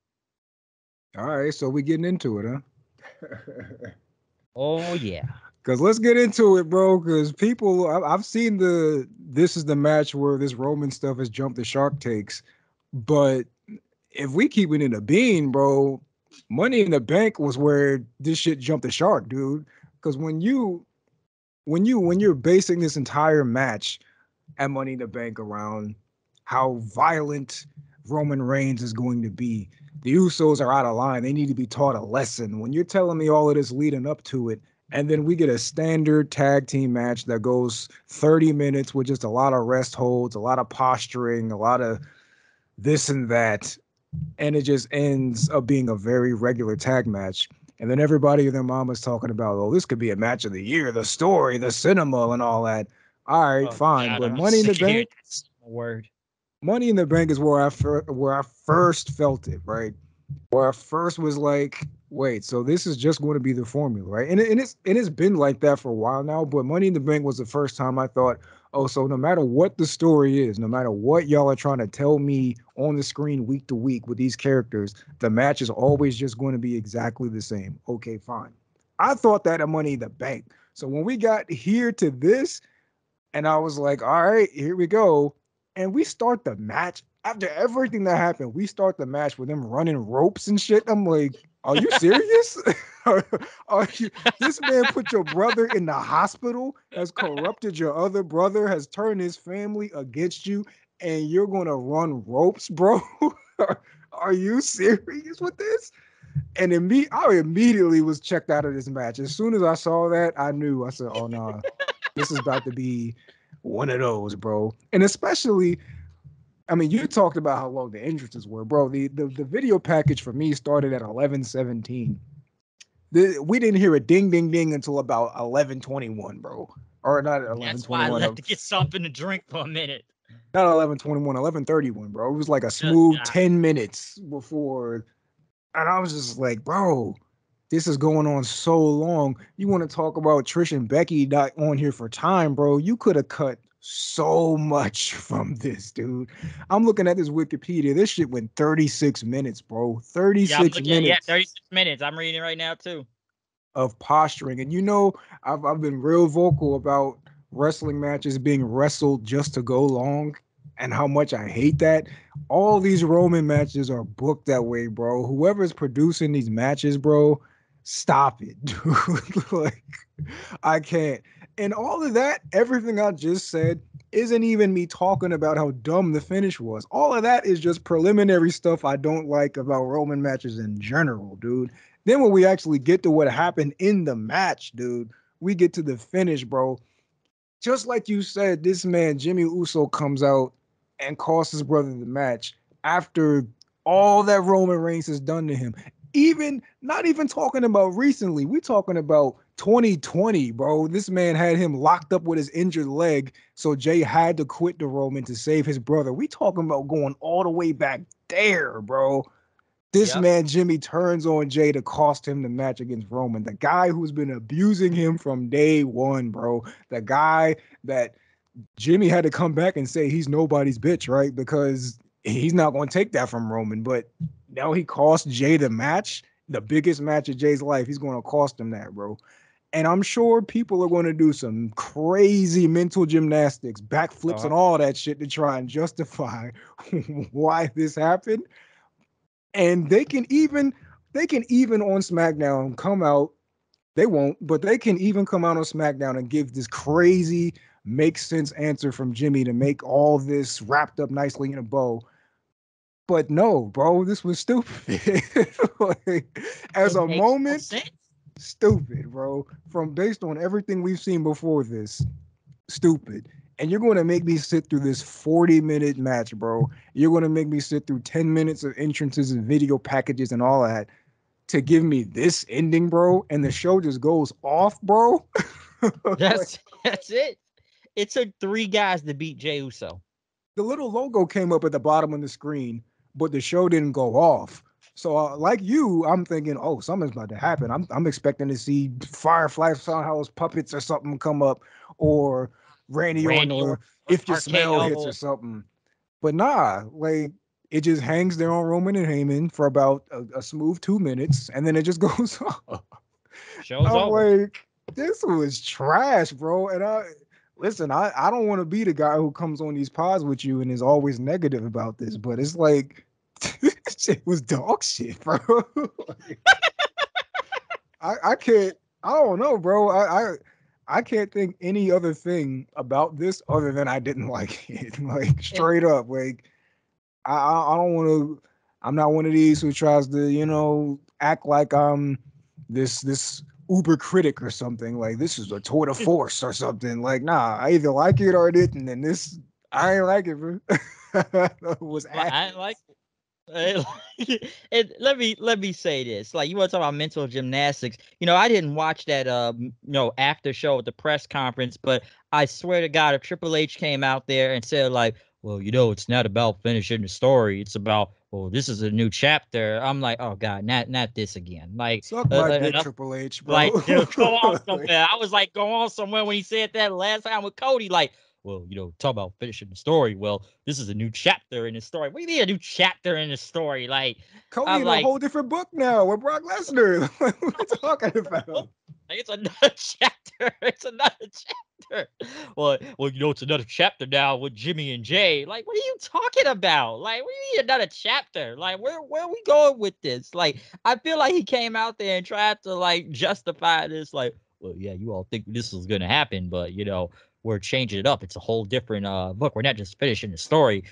All right, so we getting into it, huh? Oh, yeah. Because let's get into it, bro. Because people, I've seen this is the match where this Roman stuff has jumped the shark takes. But if we keep it in a bean, bro, Money in the Bank was where this shit jumped the shark, dude. Because when you're basing this entire match at Money in the Bank around how violent Roman Reigns is going to be, the Usos are out of line. They need to be taught a lesson. When you're telling me all of this leading up to it, and then we get a standard tag team match that goes 30 minutes with just a lot of rest holds, a lot of posturing, a lot of this and that, and it just ends up being a very regular tag match. And then everybody and their mama's talking about, oh, this could be a match of the year, the story, the cinema, and all that. All right, Oh, fine. God, But I'm Money in sick the of hearing Bank, that word. Money in the Bank is where I first felt it, right? Where I first was like, wait, so this is just going to be the formula, right? And it's been like that for a while now, but Money in the Bank was the first time I thought, oh, so no matter what the story is, no matter what y'all are trying to tell me on the screen week to week with these characters, the match is always just going to be exactly the same. Okay, fine. I thought that at Money in the Bank. So when we got here to this, and I was like, all right, here we go. And we start the match After everything that happened, we start the match with them running ropes and shit. I'm like, are you serious? are you, this man put your brother in the hospital, has corrupted your other brother, has turned his family against you, and you're gonna run ropes, bro? Are you serious with this? And I immediately was checked out of this match. As soon as I saw that, I knew. I said, "Oh no, nah, this is about to be one of those, bro." And especially, I mean, you talked about how long the entrances were, bro. The video package for me started at 11:17. We didn't hear a ding ding ding until about 11:21, bro. Or not That's why I 11:21, left to get something to drink for a minute. not 11:21, 11:31, bro. It was like a Good smooth God. 10 minutes before. And I was just like, bro, this is going on so long. You want to talk about Trish and Becky not on here for time, bro? You could have cut so much from this, dude. I'm looking at this Wikipedia. This shit went 36 minutes, bro. Yeah, I'm 36 looking at 36 minutes minutes. I'm reading it right now too. of posturing. And I've been real vocal about wrestling matches being wrestled just to go long and how much I hate that. All these Roman matches are booked that way, bro. Whoever's producing these matches, bro, stop it, dude. Like, I can't. And all of that, everything I just said, isn't even me talking about how dumb the finish was. All of that is just preliminary stuff I don't like about Roman matches in general, dude. Then when we actually get to what happened in the match, dude, we get to the finish, bro. Just like you said, this man, Jimmy Uso, comes out and costs his brother the match after all that Roman Reigns has done to him. Even not even talking about recently, we talking about 2020, bro. This man had him locked up with his injured leg, so Jay had to quit the Roman to save his brother. We talking about going all the way back there, bro. This Yep. man, Jimmy, turns on Jay to cost him the match against Roman. The guy who's been abusing him from day one, bro. The guy that Jimmy had to come back and say he's nobody's bitch, right? Because he's not going to take that from Roman. But now he cost Jay the match, the biggest match of Jay's life. He's going to cost him that, bro. And I'm sure people are going to do some crazy mental gymnastics, backflips, and all that shit to try and justify why this happened. And they can even on SmackDown come out. They won't, but they can even come out on SmackDown and give this crazy makes sense answer from Jimmy to make all this wrapped up nicely in a bow. But no, bro, this was stupid. Like, as It a makes no moment, sense. stupid, bro. From based on everything we've seen before this, stupid. And you're going to make me sit through this 40-minute match, bro. You're going to make me sit through 10 minutes of entrances and video packages and all that to give me this ending, bro. And the show just goes off, bro. Like, That's it. It took 3 guys to beat Jey Uso. the little logo came up at the bottom of the screen, but the show didn't go off. So, like you, I'm thinking, oh, something's about to happen. I'm expecting to see Firefly Funhouse puppets or something come up, or Randy Orton, Randy or or If Your Smell Hits RKO. or something. But nah, like it just hangs there on Roman and Heyman for about a smooth 2 minutes, and then it just goes off. Show's I'm over. like, this was trash, bro. And I don't want to be the guy who comes on these pods with you and is always negative about this, but it's like shit was dog shit, bro. Like, I can't. I don't know, bro. I can't think any other thing about this other than I didn't like it. Like And straight up, like I don't want to. I'm not one of these who tries to act like I'm this uber critic or something. Like this is a tour de force or something. Like nah, I either like it or I didn't, and this I ain't like it, bro. It was I like ass. and let me say this. Like you want to talk about mental gymnastics. I didn't watch that after show at the press conference, but I swear to God, if Triple H came out there and said like, well, it's not about finishing the story. It's about, well, this is a new chapter. I'm like, oh God, not this again. Like Suck my dick, enough. Triple H, bro. Like, dude, go on somewhere. I was like, go on somewhere when he said that last time with Cody. Like, well, talk about finishing the story. Well, this is a new chapter in the story. What do you mean a new chapter in the story? Like, Cody I'm in a like, whole different book now with Brock Lesnar. What are we talking about? like it's another chapter. It's another chapter. Well, it's another chapter now with Jimmy and Jay. Like, what are you talking about? Like, what do you mean another chapter? Like, where are we going with this? Like, I feel like he came out there and tried to like justify this. Like, well, yeah, you all think this was gonna happen, but we're changing it up. It's a whole different book. We're not just finishing the story.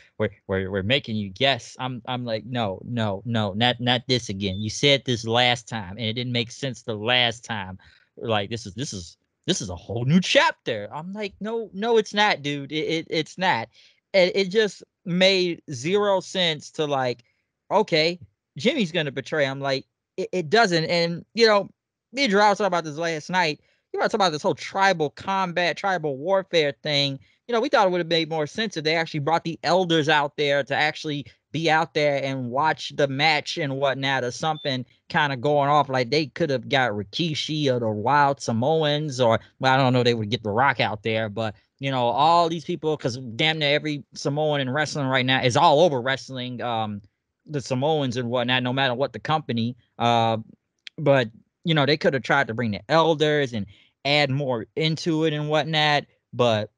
We're making you guess. I'm like, no, not this again. You said this last time, and it didn't make sense the last time. Like this is a whole new chapter. I'm like, no, it's not, dude. It's not. And it just made zero sense to like, okay, Jimmy's gonna betray. I'm like, it doesn't. And me and Drew was talking about this last night. You want to talk about this whole tribal combat, tribal warfare thing. We thought it would have made more sense if they actually brought the elders out there to actually be out there and watch the match and whatnot, or something kind of going off. Like they could have got Rikishi or the Wild Samoans, or well, I don't know, they would get The Rock out there, but all these people, because damn near every Samoan in wrestling right now is all over wrestling. The Samoans and whatnot, no matter what the company. But they could have tried to bring the elders and add more into it and whatnot. But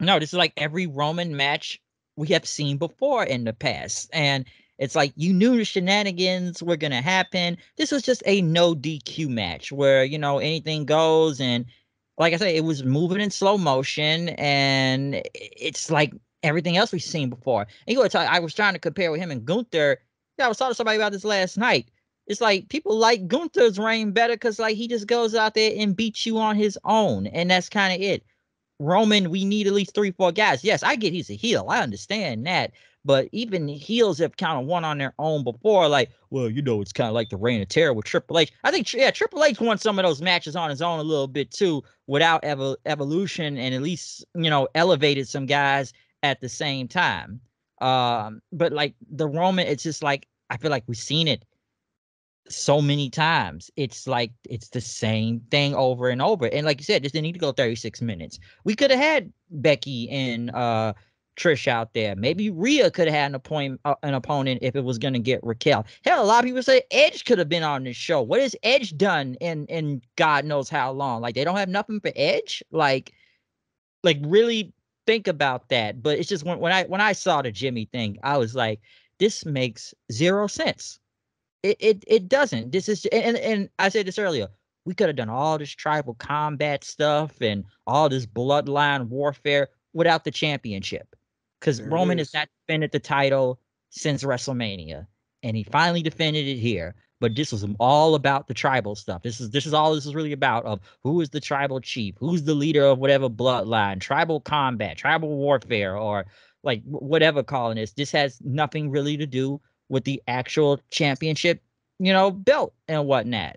no, this is like every Roman match we have seen before in the past. And it's like you knew the shenanigans were going to happen. This was just a no DQ match where, anything goes. And like I said, it was moving in slow motion. And it's like everything else we've seen before. And I was trying to compare with him and Gunther. Yeah, I was talking to somebody about this last night. It's like people like Gunther's reign better because like he just goes out there and beats you on his own. And that's kind of it. Roman, we need at least 3-4 guys. Yes, I get he's a heel. I understand that. But even heels have kind of won on their own before. Like, well, it's kind of like the Reign of Terror with Triple H. I think, yeah, Triple H won some of those matches on his own a little bit too, without evolution, and at least, elevated some guys at the same time. But like the Roman, it's just like, I feel like we've seen it so many times. It's like it's the same thing over and over. And like you said, just didn't need to go 36 minutes. We could have had Becky and Trish out there. Maybe Rhea could have had an opponent if it was going to get Raquel. Hell, a lot of people say Edge could have been on this show. What has Edge done in God knows how long? Like they don't have nothing for Edge. Like really think about that. But it's just when I saw the Jimmy thing, I was like, this makes zero sense. It doesn't. This is and I said this earlier. We could have done all this tribal combat stuff and all this bloodline warfare without the championship, because There it Roman has is. not defended the title since WrestleMania, and he finally defended it here. But this was all about the tribal stuff. This is all this is really about, of who is the tribal chief, who's the leader of whatever bloodline, tribal combat, tribal warfare, or like whatever calling this. This has nothing really to do with the actual championship, belt and whatnot.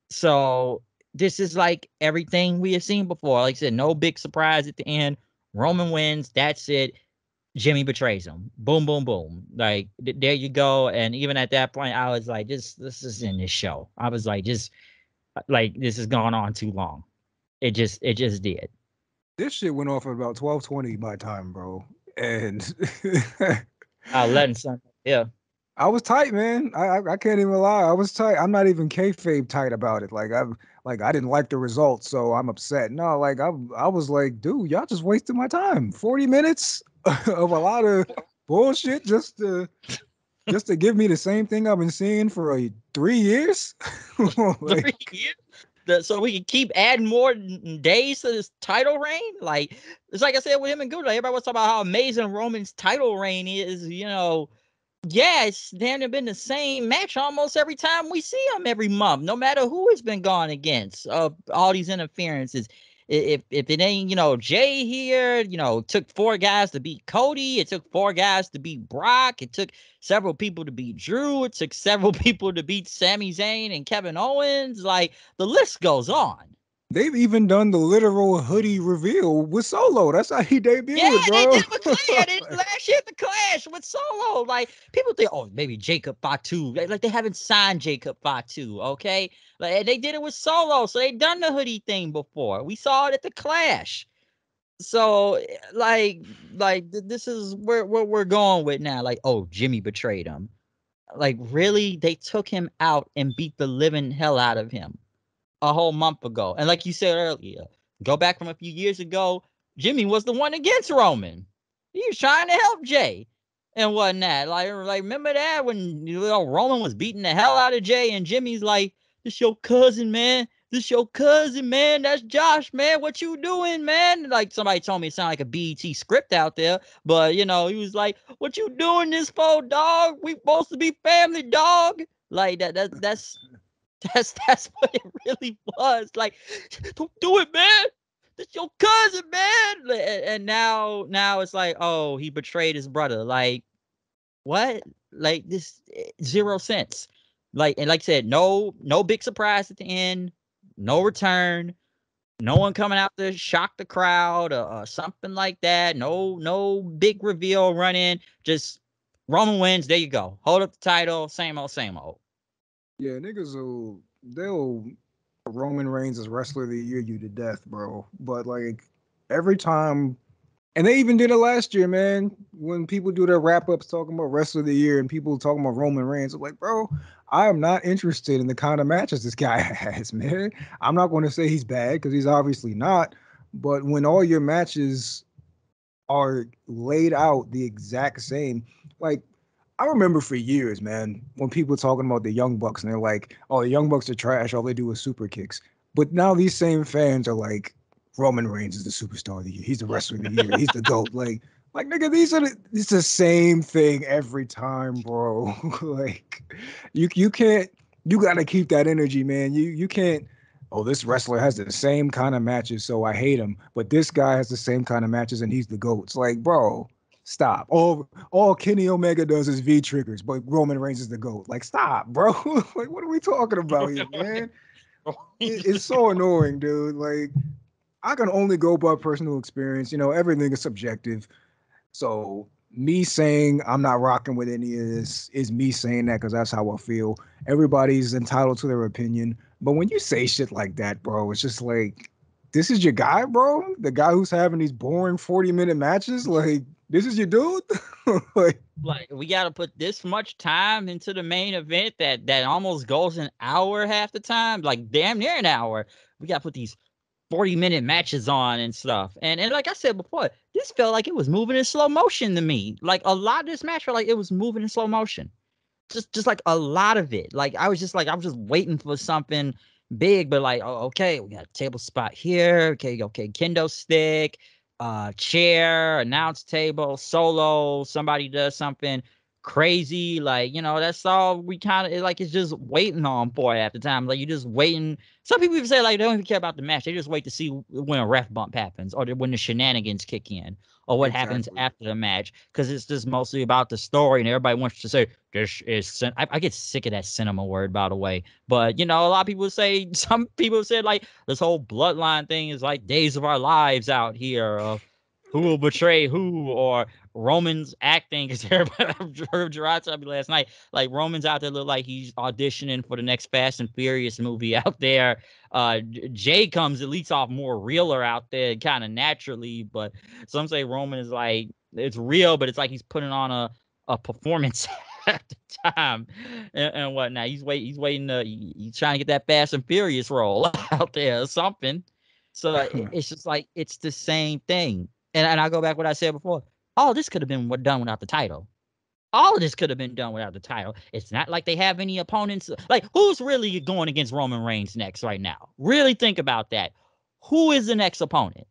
So this is like everything we have seen before. Like I said, no big surprise at the end. Roman wins. That's it. Jimmy betrays him. Boom, boom, boom. Like there you go. And even at that point, I was like, this is in this show. I was like, just like this has gone on too long. It just did. This shit went off at about 12:20 my time, bro. And Letting some, yeah. I was tight, man. I can't even lie. I was tight. I'm not even kayfabe tight about it. I didn't like the results, so I'm upset. No, like I was like, dude, y'all just wasted my time. 40 minutes of a lot of bullshit just to give me the same thing I've been seeing for 3 years. Like 3 years. So we can keep adding more days to this title reign. Like it's like I said with him and Gunther. Everybody was talking about how amazing Roman's title reign is. Yeah, it's damn near been the same match almost every time we see him every month, no matter who it's been gone against. All these interferences. If it ain't, Jay here, took 4 guys to beat Cody. It took 4 guys to beat Brock. It took several people to beat Drew. It took several people to beat Sami Zayn and Kevin Owens. Like the list goes on. they've even done the literal hoodie reveal with Solo. That's how he Yeah, debuted, they bro. did with Clash. They did last year at the Clash with Solo. Like people think, oh, maybe Jacob Fatu. Like they haven't signed Jacob Fatu. Okay, like they did it with Solo, so they done the hoodie thing before. We saw it at the Clash. So this is where we're going with now. Like, oh, Jimmy betrayed him. Like really, they took him out and beat the living hell out of him a whole month ago. And like you said earlier, Go back from a few years ago, Jimmy was the one against Roman. He was trying to help Jay and whatnot. Like remember that when Roman was beating the hell out of Jay, and Jimmy's like, "This your cousin, man. This your cousin, man. That's Josh, man. What you doing, man?" Like somebody told me it sounded like a BET script out there, but he was like, "What you doing this for, dog? We supposed to be family, dog." Like that's what it really was. Like, don't do it, man. That's your cousin, man. And now it's like, oh, he betrayed his brother. Like, what? Like this 0 cents. Like, and like I said, no big surprise at the end, no return, no one coming out to shock the crowd or something like that. No big reveal run in. Just Roman wins. There you go. Hold up the title. Same old, same old. Yeah, they'll Roman Reigns as wrestler of the year you to death, bro. But like every time, and they even did it last year, man. When people do their wrap ups talking about wrestler of the year and people talking about Roman Reigns, I'm like, bro, I am not interested in the kind of matches this guy has, man. I'm not going to say he's bad because he's obviously not. But when all your matches are laid out the exact same, like I remember for years, man, when people talking about the Young Bucks and they're like, "Oh, the Young Bucks are trash. All they do is super kicks." But now these same fans are like, "Roman Reigns is the superstar of the year. He's the wrestler of the year. He's the goat." Like nigga, it's the same thing every time, bro. Like, you can't. You got to keep that energy, man. You can't. Oh, this wrestler has the same kind of matches, so I hate him. But this guy has the same kind of matches, and he's the goat. It's like, bro, stop. All Kenny Omega does is V triggers, but Roman Reigns is the GOAT. Like, stop, bro. Like, what are we talking about here, man? It's so annoying, dude. Like, I can only go by personal experience. Everything is subjective. So me saying I'm not rocking with any of this is me saying that because that's how I feel. Everybody's entitled to their opinion. But when you say shit like that, bro, it's just like, this is your guy, bro? The guy who's having these boring 40-minute matches? Like, this is your dude? Like, Like we got to put this much time into the main event that almost goes an hour half the time, like damn near an hour. We got to put these 40-minute matches on and stuff. And like I said before, this felt like it was moving in slow motion to me. Like a lot of this match felt like it was moving in slow motion. Just like a lot of it. Like I was just waiting for something big, but like, oh, okay, we got a table spot here. Okay, kendo stick, chair, announce table, solo, somebody does something crazy. Like, that's all we kind of like it's just waiting on for at the time. Like you're just waiting. Some people even say like they don't even care about the match. They just wait to see when a ref bump happens or when the shenanigans kick in or what happens exactly. after the match. Because it's just mostly about the story and everybody wants to say this is I get sick of that cinema word, by the way. But a lot of people say some people said like this whole bloodline thing is like days of our lives out here of who will betray who or Roman's acting because everybody heard Gerard tell me last night like Roman's out there look like he's auditioning for the next Fast and Furious movie out there. Jay comes at least off more realer out there kind of naturally, but some say Roman is like it's real, but it's like he's putting on a performance at the time and whatnot. He's waiting he's trying to get that Fast and Furious role out there or something. So it's just like it's the same thing. And I'll go back what I said before. All this could have been done without the title. All of this could have been done without the title. It's not like they have any opponents. Like, who's really going against Roman Reigns next right now? Really think about that. Who is the next opponent?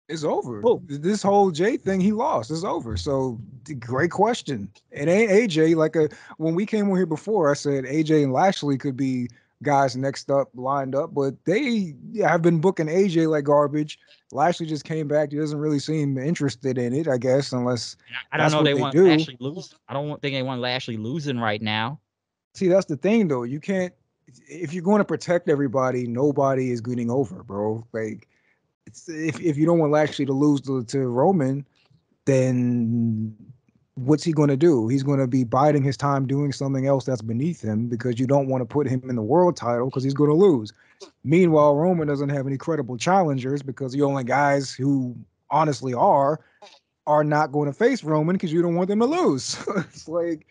It's over. Who? This whole Jay thing, he lost. It's over. So, great question. It ain't AJ. When we came on here before, I said AJ and Lashley could be guys next up, lined up, but they have been booking AJ like garbage. Lashley just came back. He doesn't really seem interested in it, I guess, unless I don't that's know. what They they want do. Lashley lose. I don't think they want Lashley losing right now. See, that's the thing, though. You can't, if you're going to protect everybody, nobody is getting over, bro. Like, if you don't want Lashley to lose to Roman, then what's he going to do? He's going to be biding his time doing something else that's beneath him because you don't want to put him in the world title because he's going to lose. Meanwhile, Roman doesn't have any credible challengers because the only guys who honestly are are not going to face Roman because you don't want them to lose. It's like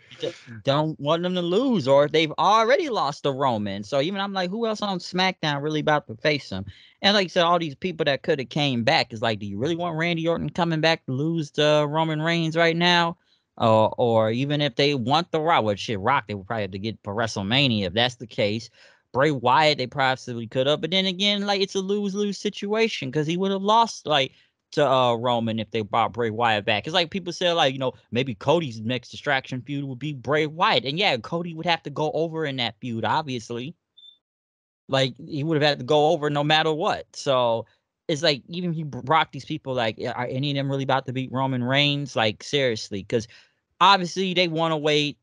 don't want them to lose, or if they've already lost to Roman. So even I'm like, who else on SmackDown really about to face him? And like I said, all these people that could have came back is like, do you really want Randy Orton coming back to lose to Roman Reigns right now? Or even if they want the Rock, well, shit, Rock, they would probably have to get for WrestleMania if that's the case. Bray Wyatt, they possibly could have, but then again, like it's a lose-lose situation because he would have lost like to Roman if they brought Bray Wyatt back. It's like people say, like, you know, maybe Cody's next distraction feud would be Bray Wyatt. And yeah, Cody would have to go over in that feud, obviously. Like he would have had to go over no matter what. So it's like even if you brought these people, like, are any of them really about to beat Roman Reigns? Like seriously, because obviously they want to wait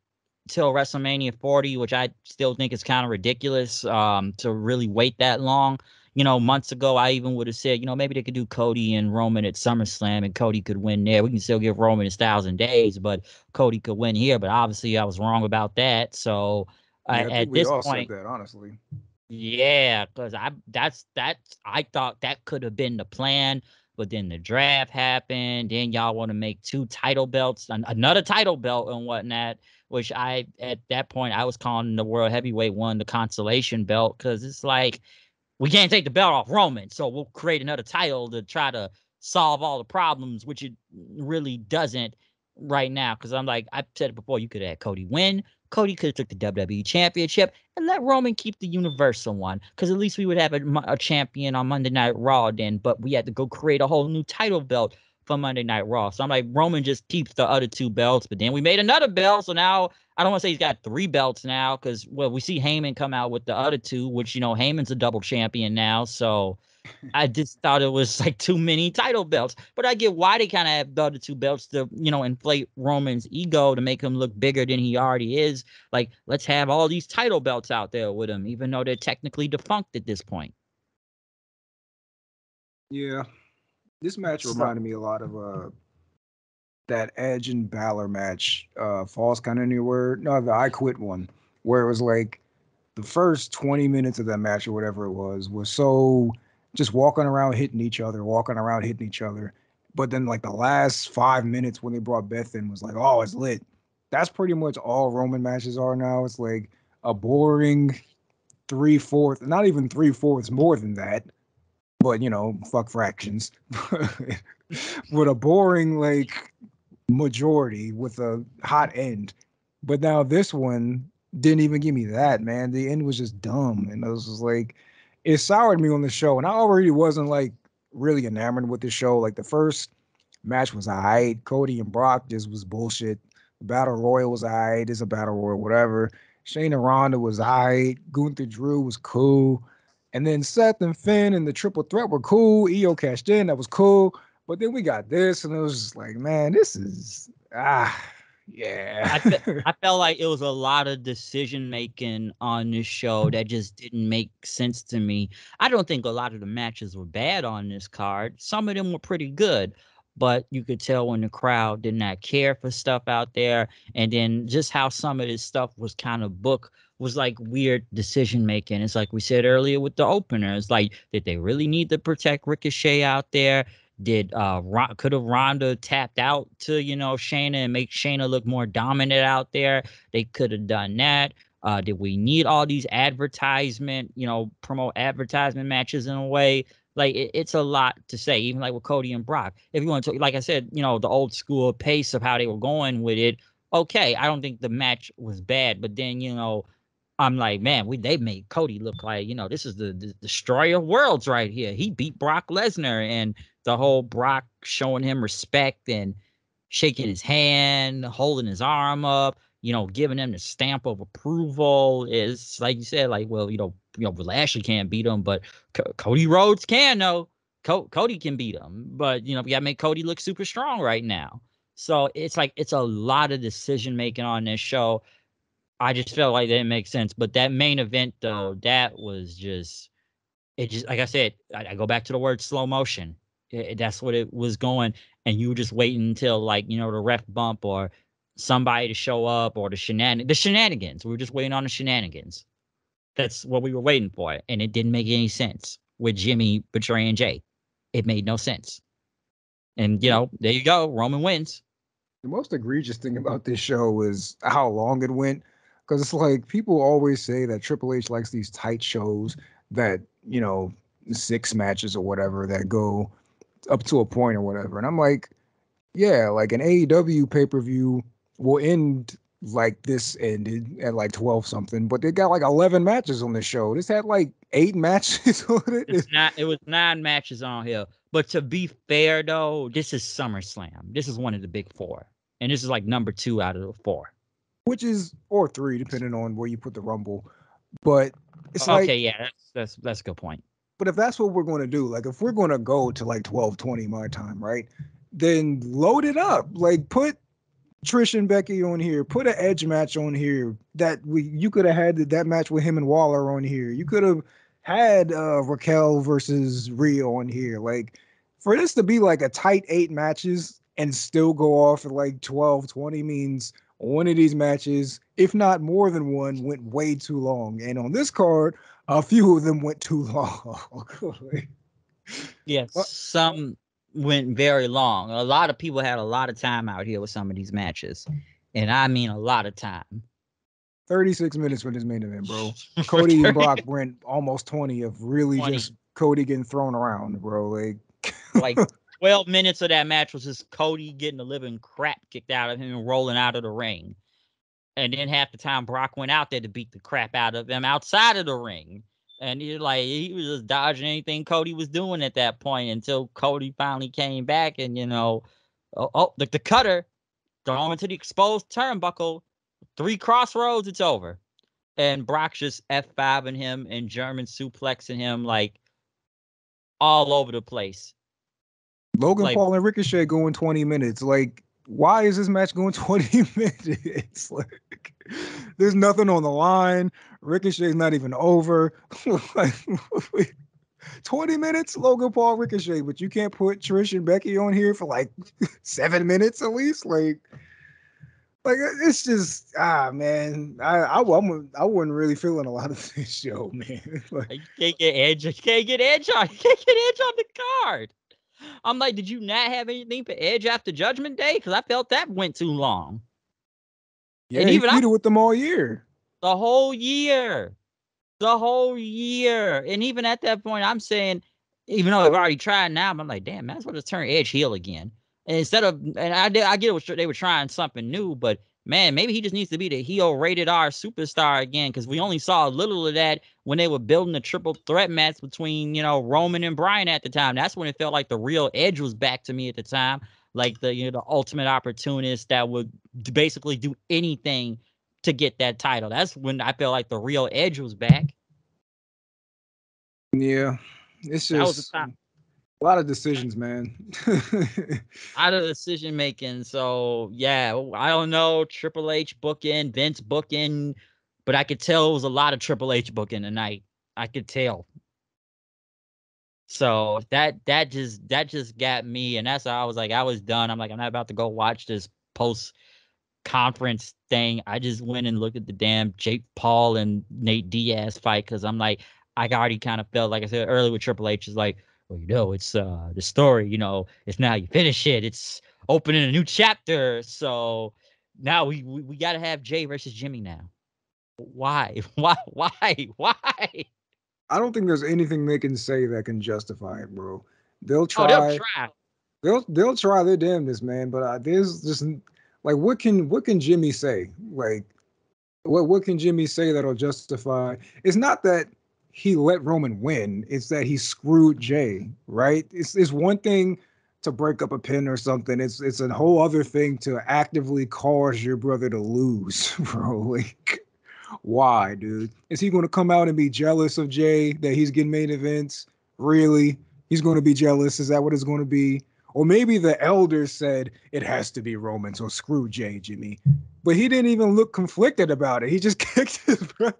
till WrestleMania 40, which I still think is kind of ridiculous to really wait that long. You know, months ago, I even would have said, you know, maybe they could do Cody and Roman at SummerSlam and Cody could win there. We can still give Roman his 1,000 days, but Cody could win here. But obviously, I was wrong about that. So yeah, I think at we this all said point, that honestly. yeah, because that's I thought that could have been the plan, but then the draft happened. Then y'all want to make two title belts, another title belt and whatnot. Which I at that point I was calling the world heavyweight one the consolation belt because it's like we can't take the belt off Roman, so we'll create another title to try to solve all the problems, which it really doesn't right now. Because I'm like, I've said it before, you could have Cody win. Cody could have took the WWE Championship and let Roman keep the Universal one. Because at least we would have a champion on Monday Night Raw then. But we had to go create a whole new title belt for Monday Night Raw. So I'm like, Roman just keeps the other two belts. But then we made another belt. So now I don't want to say he's got 3 belts now because, well, we see Heyman come out with the other two, which, you know, Heyman's a double champion now. So I just thought it was like too many title belts. But I get why they kind of have the other 2 belts to, you know, inflate Roman's ego to make him look bigger than he already is. Like, let's have all these title belts out there with him, even though they're technically defunct at this point. Yeah, this match So, reminded me a lot of that Edge and Balor match, Falls Count Anywhere. No, the I Quit one, where it was like the first 20 minutes of that match or whatever it was so just walking around hitting each other, walking around hitting each other. But then like the last 5 minutes when they brought Beth in was like, oh, it's lit. That's pretty much all Roman matches are now. It's like a boring 3/4, not even 3/4, more than that. But fuck fractions. With a boring like majority with a hot end. But now this one didn't even give me that, man. The end was just dumb. And I was just like, it soured me on the show. And I already wasn't like really enamored with the show. Like the first match was alright. Cody and Brock just was bullshit. The Battle Royal was alright. It's a Battle Royal, whatever. Shayna Rhonda was alright. Gunther Drew was cool. And then Seth and Finn and the Triple Threat were cool. EO cashed in. That was cool. But then we got this, and it was just like, man, this is yeah. I felt like it was a lot of decision making on this show that just didn't make sense to me. I don't think a lot of the matches were bad on this card. Some of them were pretty good, but you could tell when the crowd did not care for stuff out there, and then just how some of this stuff was kind of booked was like weird decision making. It's like we said earlier with the opener. It's like, did they really need to protect Ricochet out there? Did could have Rhonda tapped out to, you know, Shayna and make Shayna look more dominant out there? They could have done that. Did we need all these advertisement, you know, promote advertisement matches in a way? Like it's a lot to say, even like with Cody and Brock. If you want to, like I said, you know, the old school pace of how they were going with it. Okay, I don't think the match was bad, but then, you know, I'm like, man, they made Cody look like, you know, this is the destroyer of worlds right here. He beat Brock Lesnar, and the whole Brock showing him respect and shaking his hand, holding his arm up, you know, giving him the stamp of approval is like you said, like, well, Lashley can't beat him, but Cody Rhodes can, though. Cody can beat him, but you know, we gotta make Cody look super strong right now. So it's like it's a lot of decision making on this show. I just felt like that didn't make sense. But that main event, though, that was just it. Just like I said, I go back to the word slow motion. That's what it was going, and you were just waiting until like the ref bump or somebody to show up or the shenanigans. We were just waiting on the shenanigans. That's what we were waiting for, and it didn't make any sense with Jimmy betraying Jay. It made no sense. And, there you go. Roman wins. The most egregious thing about this show is how long it went. Because it's like people always say that Triple H likes these tight shows that, 6 matches or whatever that go up to a point or whatever. And I'm like, yeah, like an AEW pay-per-view will end like this ended at like 12 something, but they got like 11 matches on the show. This had like 8 matches on it. It was 9 matches on here. But to be fair, though, this is SummerSlam. This is one of the big 4. And this is like number 2 out of the 4. Which is, or 3, depending on where you put the Rumble. But it's okay, like, yeah, that's a good point. But if that's what we're going to do, like if we're going to go to like 12:20 my time, right? Then load it up. Like put Trish and Becky on here. Put an Edge match on here. You could have had that match with him and Waller on here. You could have had Raquel versus Rhea on here. Like for this to be like a tight 8 matches and still go off at like 12:20 means one of these matches, if not more than one, went way too long. And on this card, a few of them went too long. Yes, some went very long. A lot of people had a lot of time out here with some of these matches. And I mean a lot of time. 36 minutes for this main event, bro. Cody and Brock went almost 20 of really 20. Just Cody getting thrown around, bro. Like 12 minutes of that match was just Cody getting the living crap kicked out of him and rolling out of the ring. And then half the time Brock went out there to beat the crap out of him outside of the ring. And he was just dodging anything Cody was doing at that point until Cody finally came back and, the cutter, throw him into the exposed turnbuckle, 3 crossroads, it's over. And Brock's just F5ing him and German suplexing him like all over the place. Logan Paul and Ricochet going 20 minutes. Like, why is this match going 20 minutes? Like, there's nothing on the line. Ricochet's not even over. 20 minutes, Logan Paul, Ricochet, but you can't put Trish and Becky on here for like 7 minutes at least. Like it's just man. I wasn't really feeling a lot of this show, man. You can't get Edge. You can't get Edge on the card. I'm like, did you not have anything for Edge after Judgment Day? Because I felt that went too long. Yeah, and he feuded with them all year. The whole year. And even at that point, I'm saying, even though I've already tried now, I'm like, damn, might as well just turn Edge heel again. And I get it, they were trying something new, but man, maybe he just needs to be the heel rated R superstar again, because we only saw a little of that when they were building the triple threat match between, Roman and Bryan at the time. That's when it felt like the real Edge was back to me at the time, like the ultimate opportunist that would basically do anything to get that title. That's when I felt like the real Edge was back. Yeah, it's just a lot of decisions, man. A lot of decision making. So yeah, I don't know. Triple H booking, Vince booking, but I could tell it was a lot of Triple H booking tonight. I could tell. So that just got me, and that's how I was like, I was done. I'm like, I'm not about to go watch this post conference thing. I just went and looked at the damn Jake Paul and Nate Diaz fight, because I'm like, I already kind of felt, like I said earlier with Triple H, is like, well, it's the story, it's now you finish it. It's opening a new chapter. So now we got to have Jay versus Jimmy now. Why? I don't think there's anything they can say that can justify it, bro. They'll try. They'll try their damnedest, man. But there's just like, what can Jimmy say? Like, what can Jimmy say that'll justify? It's not that he let Roman win. It's that he screwed Jay, right? It's one thing to break up a pin or something. It's a whole other thing to actively cause your brother to lose, bro. Like, why, dude? Is he going to come out and be jealous of Jay that he's getting main events? Really? He's going to be jealous? Is that what it's going to be? Or maybe the elders said it has to be Roman, so screw Jay, Jimmy. But he didn't even look conflicted about it. He just kicked his brother.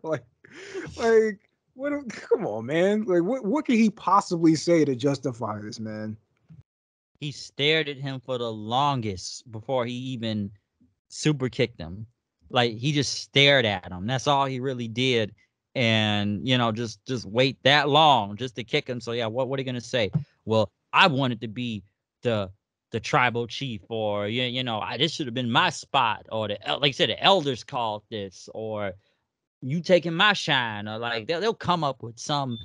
Like, what? Come on, man. Like, what can he possibly say to justify this, man? He stared at him for the longest before he even super kicked him. Like, he just stared at him. That's all he really did. And, just wait that long just to kick him. So, yeah, what are you going to say? Well, I wanted to be the the tribal chief, or this should have been my spot, or like I said, the elders called this, or you taking my shine, or like they'll come up with some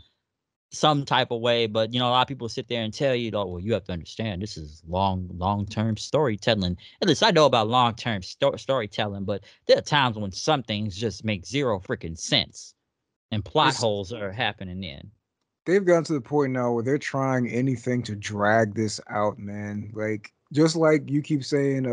type of way. But a lot of people sit there and tell you, oh, well, you have to understand this is long-term storytelling. At least I know about long-term storytelling, but there are times when some things just make zero freaking sense and plot It's holes are happening in. they've gotten to the point now where they're trying anything to drag this out, man. Like just like you keep saying,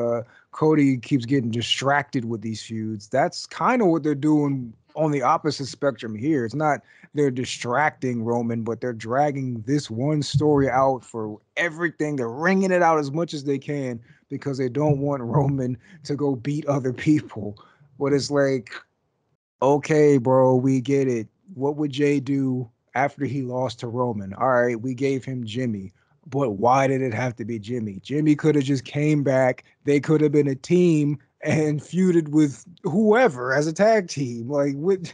Cody keeps getting distracted with these feuds. That's kind of what they're doing on the opposite spectrum here. It's not they're distracting Roman, but they're dragging this one story out for everything. They're wringing it out as much as they can because they don't want Roman to go beat other people. But it's like, okay, bro, we get it. What would Jay do after he lost to Roman? All right, we gave him Jimmy, but why did it have to be Jimmy? Jimmy could have just came back. They could have been a team and feuded with whoever as a tag team. What?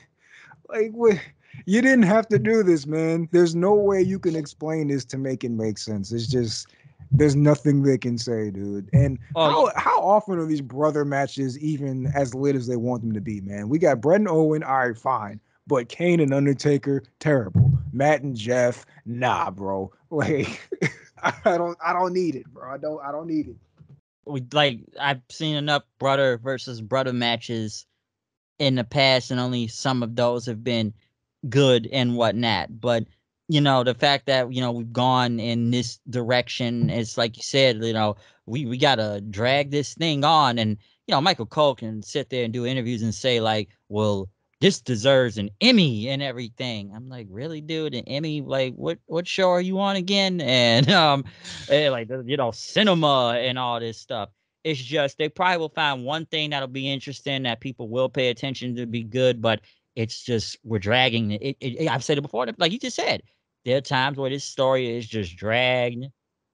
You didn't have to do this, man. There's no way you can explain this to make it make sense. It's just there's nothing they can say, dude. And Oh, how often are these brother matches even as lit as they want them to be, man? We got Brett and Owen, all right, fine. But Kane and Undertaker, terrible. Matt and Jeff, nah, bro. Like I don't need it, bro. I don't need it. I've seen enough brother versus brother matches in the past, and only some of those have been good and whatnot. But the fact that we've gone in this direction, it's like you said, we gotta drag this thing on. And Michael Cole can sit there and do interviews and say like, well, this deserves an Emmy and everything. I'm like, really, dude? An Emmy? Like, what show are you on again? And like cinema and all this stuff. It's just they probably will find one thing that'll be interesting that people will pay attention to be good, but it's just we're dragging it. I've said it before, like you just said. There are times where this story is just dragged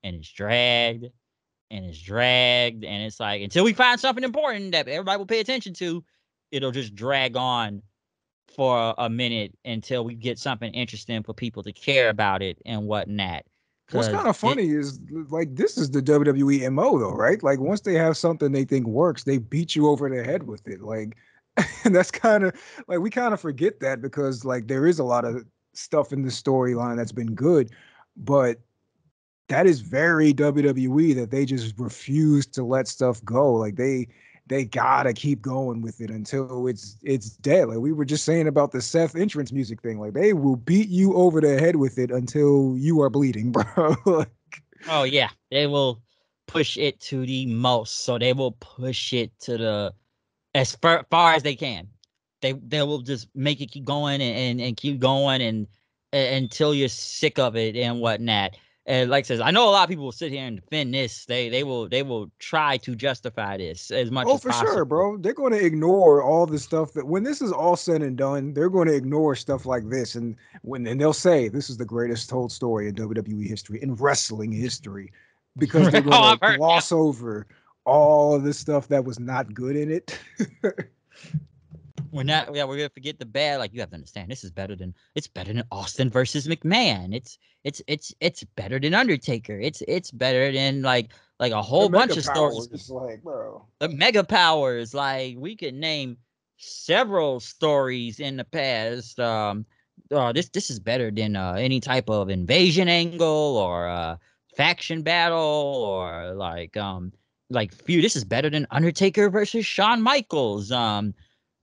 and it's dragged and it's dragged, and it's like until we find something important that everybody will pay attention to, it'll just drag on for a minute until we get something interesting for people to care about it and whatnot. What's kind Because of funny is like this is the WWE MO though, right? Like once they have something they think works, they beat you over the head with it. Like and that's kind of like we kind of forget that because like there is a lot of stuff in the storyline that's been good, but that is very WWE that they just refuse to let stuff go. Like they gotta keep going with it until it's dead. Like we were just saying about the Seth entrance music thing. Like they will beat you over the head with it until you are bleeding, bro. oh yeah, they will push it to the most. So they will push it to the as far as they can. They will just make it keep going and keep going and until you're sick of it and whatnot. And like I says, I know a lot of people will sit here and defend this. They will try to justify this as much Oh, as for sure, possible. bro. They're going to ignore all the stuff that when this is all said and done, they're going to ignore stuff like this, and they'll say this is the greatest told story in WWE history, in wrestling history, because they're Oh, going to I've heard. Yeah. gloss over all the stuff that was not good in it. We're not. Yeah, we're gonna forget the bad. Like you have to understand, this is better than it's better than Austin versus McMahon. It's better than Undertaker. It's better than like a The whole bunch mega of stories. powers, like, bro. The mega powers, like we could name several stories in the past. This is better than any type of invasion angle or faction battle or like feud. This is better than Undertaker versus Shawn Michaels.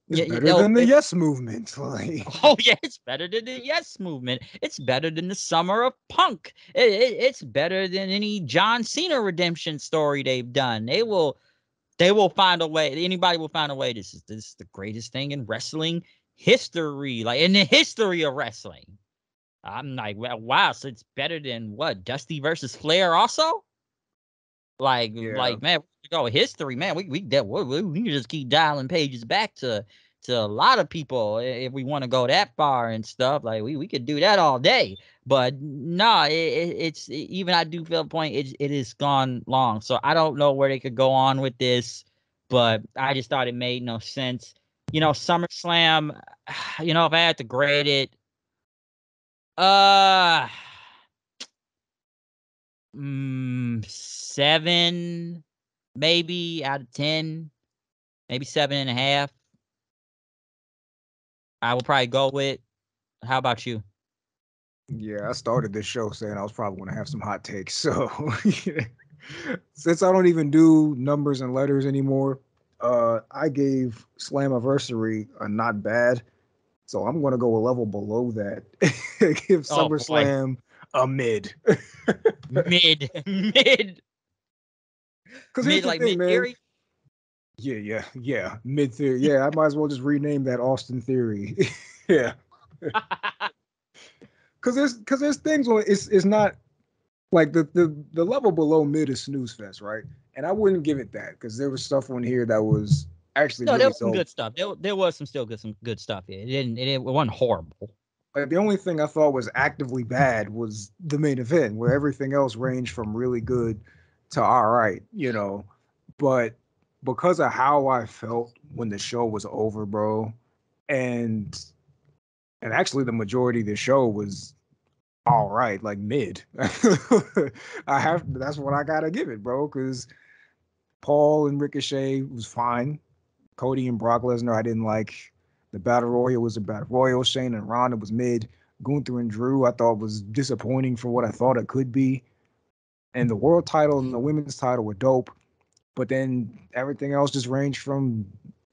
It's Yeah, better than the Yes Movement. Like, oh yeah, it's better than the Yes Movement. It's better than the Summer of Punk. It's better than any John Cena redemption story they've done. They will find a way. Anybody will find a way. This is the greatest thing in wrestling history, like in the history of wrestling. I'm like, well, wow. So it's better than what Dusty versus Flair, also. yeah. Man, we go history, man. We can just keep dialing pages back to a lot of people if we want to go that far and stuff. Like we could do that all day. But no, it's even I do feel the point. It is gone long, so I don't know where they could go on with this. But I just thought it made no sense. SummerSlam. If I had to grade it, uh, 7, maybe out of 10, maybe 7.5. I will probably go with. How about you? Yeah, I started this show saying I was probably going to have some hot takes. So since I don't even do numbers and letters anymore, I gave Slammiversary a not bad. So I'm going to go a level below that. Give Oh boy, SummerSlam a mid. mid, mid, Because here's mid, the like thing, mid man. theory. Yeah. Mid theory. Yeah, I might as well just rename that Austin Theory. Yeah. Because there's things where it's not like the level below mid is snooze fest, right? And I wouldn't give it that because there was stuff on here that was actually No, there really was some dope. good stuff. There was some good stuff here. It wasn't horrible. Like the only thing I thought was actively bad was the main event, where everything else ranged from really good to all right, you know. But because of how I felt when the show was over, bro, and and actually the majority of the show was all right, like mid. That's what I gotta give it, bro, because Paul and Ricochet was fine. Cody and Brock Lesnar, I didn't like. The Battle Royal was a Battle Royal. Shayna and Rhonda was mid. Gunther and Drew, I thought was disappointing for what I thought it could be. And the world title and the women's title were dope. But then everything else just ranged from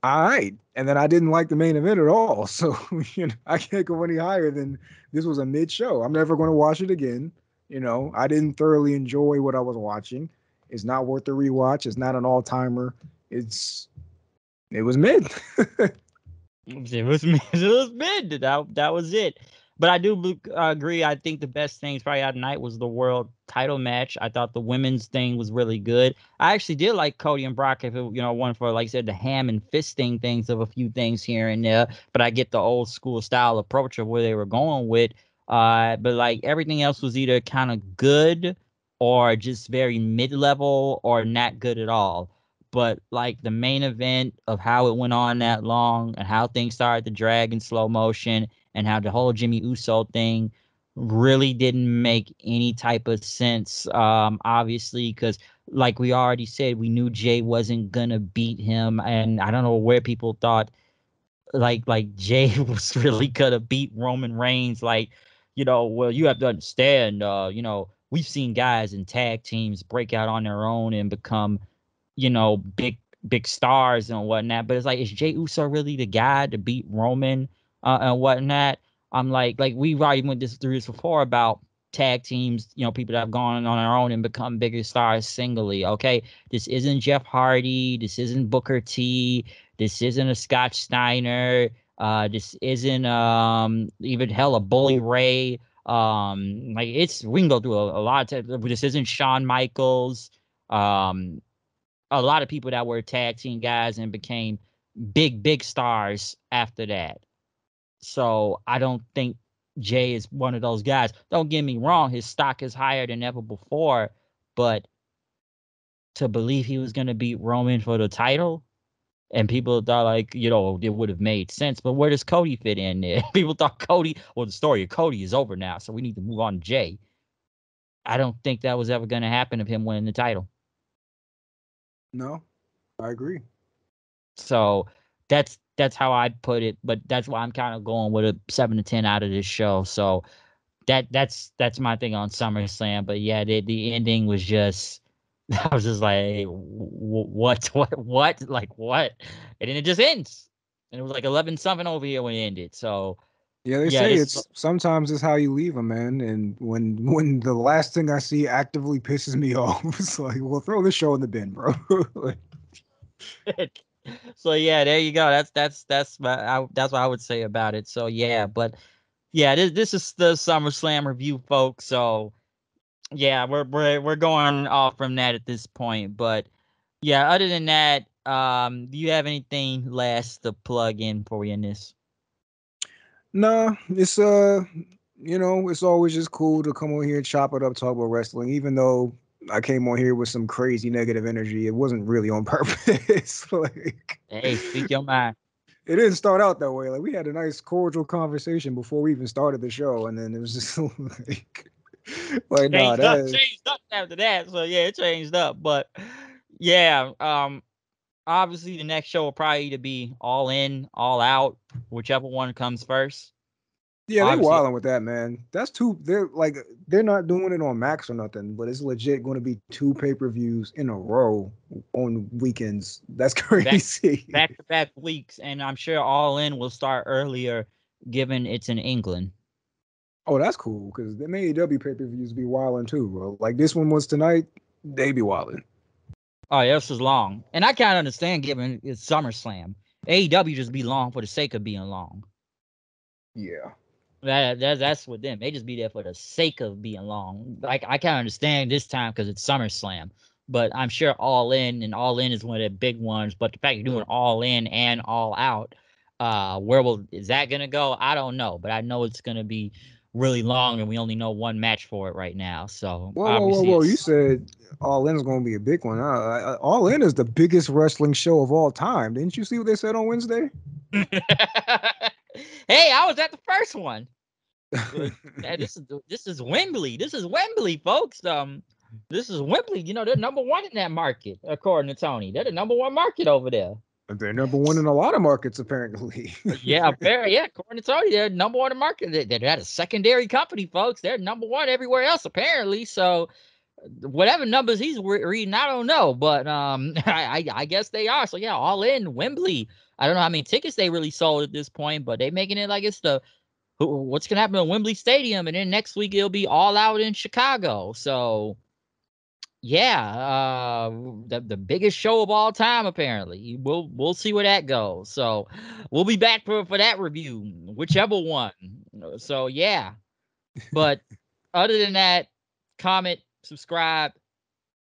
all right. And then I didn't like the main event at all. So, I can't go any higher than this was a mid show. I'm never going to watch it again. I didn't thoroughly enjoy what I was watching. It's not worth the rewatch. It's not an all timer. It was mid. It was mid. It was mid. That was it. But I do agree. I think the best things probably out of night was the world title match. I thought the women's thing was really good. I actually did like Cody and Brock. If it, one for, like I said, the ham and fisting things of a few things here and there. But I get the old school style approach of where they were going with. But like everything else was either kind of good or just very mid level or not good at all. But like the main event of how it went on that long and how things started to drag in slow motion and how the whole Jimmy Uso thing really didn't make any type of sense. Obviously, because like we already said, we knew Jay wasn't gonna beat him, and I don't know where people thought like Jay was really gonna beat Roman Reigns. Like, well, you have to understand, we've seen guys in tag teams break out on their own and become big stars and whatnot. But it's like, is Jey Uso really the guy to beat Roman and whatnot? I'm like we've already went through this before about tag teams, people that have gone on their own and become bigger stars singly. Okay, this isn't Jeff Hardy, this isn't Booker T, this isn't a Scott Steiner, this isn't even hell a Bully Ray. Like we can go through a lot of this isn't Shawn Michaels. Um, a lot of people that were tag team guys and became big stars after that. So I don't think Jay is one of those guys. Don't get me wrong, his stock is higher than ever before, but to believe he was going to beat Roman for the title, and people thought like, it would have made sense. But where does Cody fit in there? People thought the story of Cody is over now, so we need to move on to Jay. I don't think that was ever going to happen of him winning the title. No, I agree. So that's how I put it, but that's why I'm kind of going with a 7 to 10 out of this show. So that's my thing on SummerSlam. But yeah, the ending was just I was just like, hey, what, like what? And then it just ends, and it was like 11 something over here when it ended. So Yeah, they yeah, say this it's sometimes it's how you leave them, man. And when the last thing I see actively pisses me off, it's like, well, throw the show in the bin, bro. Like, so yeah, there you go. That's what I would say about it. So yeah, but yeah, this is the SummerSlam review, folks. So yeah, we're going off from that at this point. But yeah, other than that, do you have anything last to plug in for you in this? nah, it's always just cool to come on here and chop it up, talk about wrestling. Even though I came on here with some crazy negative energy, it wasn't really on purpose. Like, Hey, speak your mind. it didn't start out that way. Like, we had a nice cordial conversation before we even started the show, and then it was just like, nah, Change that. Change that. after that. So yeah, it changed up. But yeah, obviously the next show will probably either be All In, All Out, whichever one comes first. Yeah, they Obviously, wilding with that, man. That's two. They're not doing it on Max or nothing, but it's legit going to be 2 pay-per-views in a row on weekends. That's back crazy. back to back weeks, and I'm sure All In will start earlier, given it's in England. Oh, that's cool because the AEW pay-per-views be wilding too, bro. Like this one was tonight, they be wilding. Oh, yeah, this is long, and I can't understand given it's SummerSlam. AEW just be long for the sake of being long. Yeah. That's with them. They just be there for the sake of being long. Like I can't understand this time because it's SummerSlam, but I'm sure All In and All In is one of the big ones. But the fact you're doing All In and All Out, is that gonna go? I don't know, but I know it's gonna be really long, and we only know one match for it right now. So Whoa, whoa, whoa, obviously whoa! You it's. said All In is going to be a big one. All In is the biggest wrestling show of all time. Didn't you see what they said on Wednesday? Hey, I was at the first one. Yeah, this is Wembley. This is Wembley, folks. This is Wembley. You know they're number one in that market, according to Tony. They're the number one market over there. They're number one in a lot of markets, apparently. Yeah, fair. Yeah, according to Tony, they're number one in the market. They're a secondary company, folks. They're number one everywhere else, apparently. So whatever numbers he's reading, I don't know, but I guess they are. So yeah, All In Wembley. I don't know how many tickets they really sold at this point, but they making it like it's the what's gonna happen at Wembley Stadium, and then next week it'll be All Out in Chicago. So yeah, the biggest show of all time apparently. We'll see where that goes. So we'll be back for that review, whichever one. So yeah, but other than that, comment, subscribe,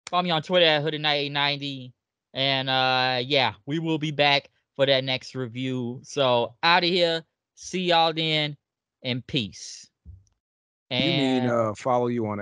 follow me on Twitter at HoodedKnight890, and yeah, we will be back for that next review. So out of here, see y'all then, and peace. You mean And follow you on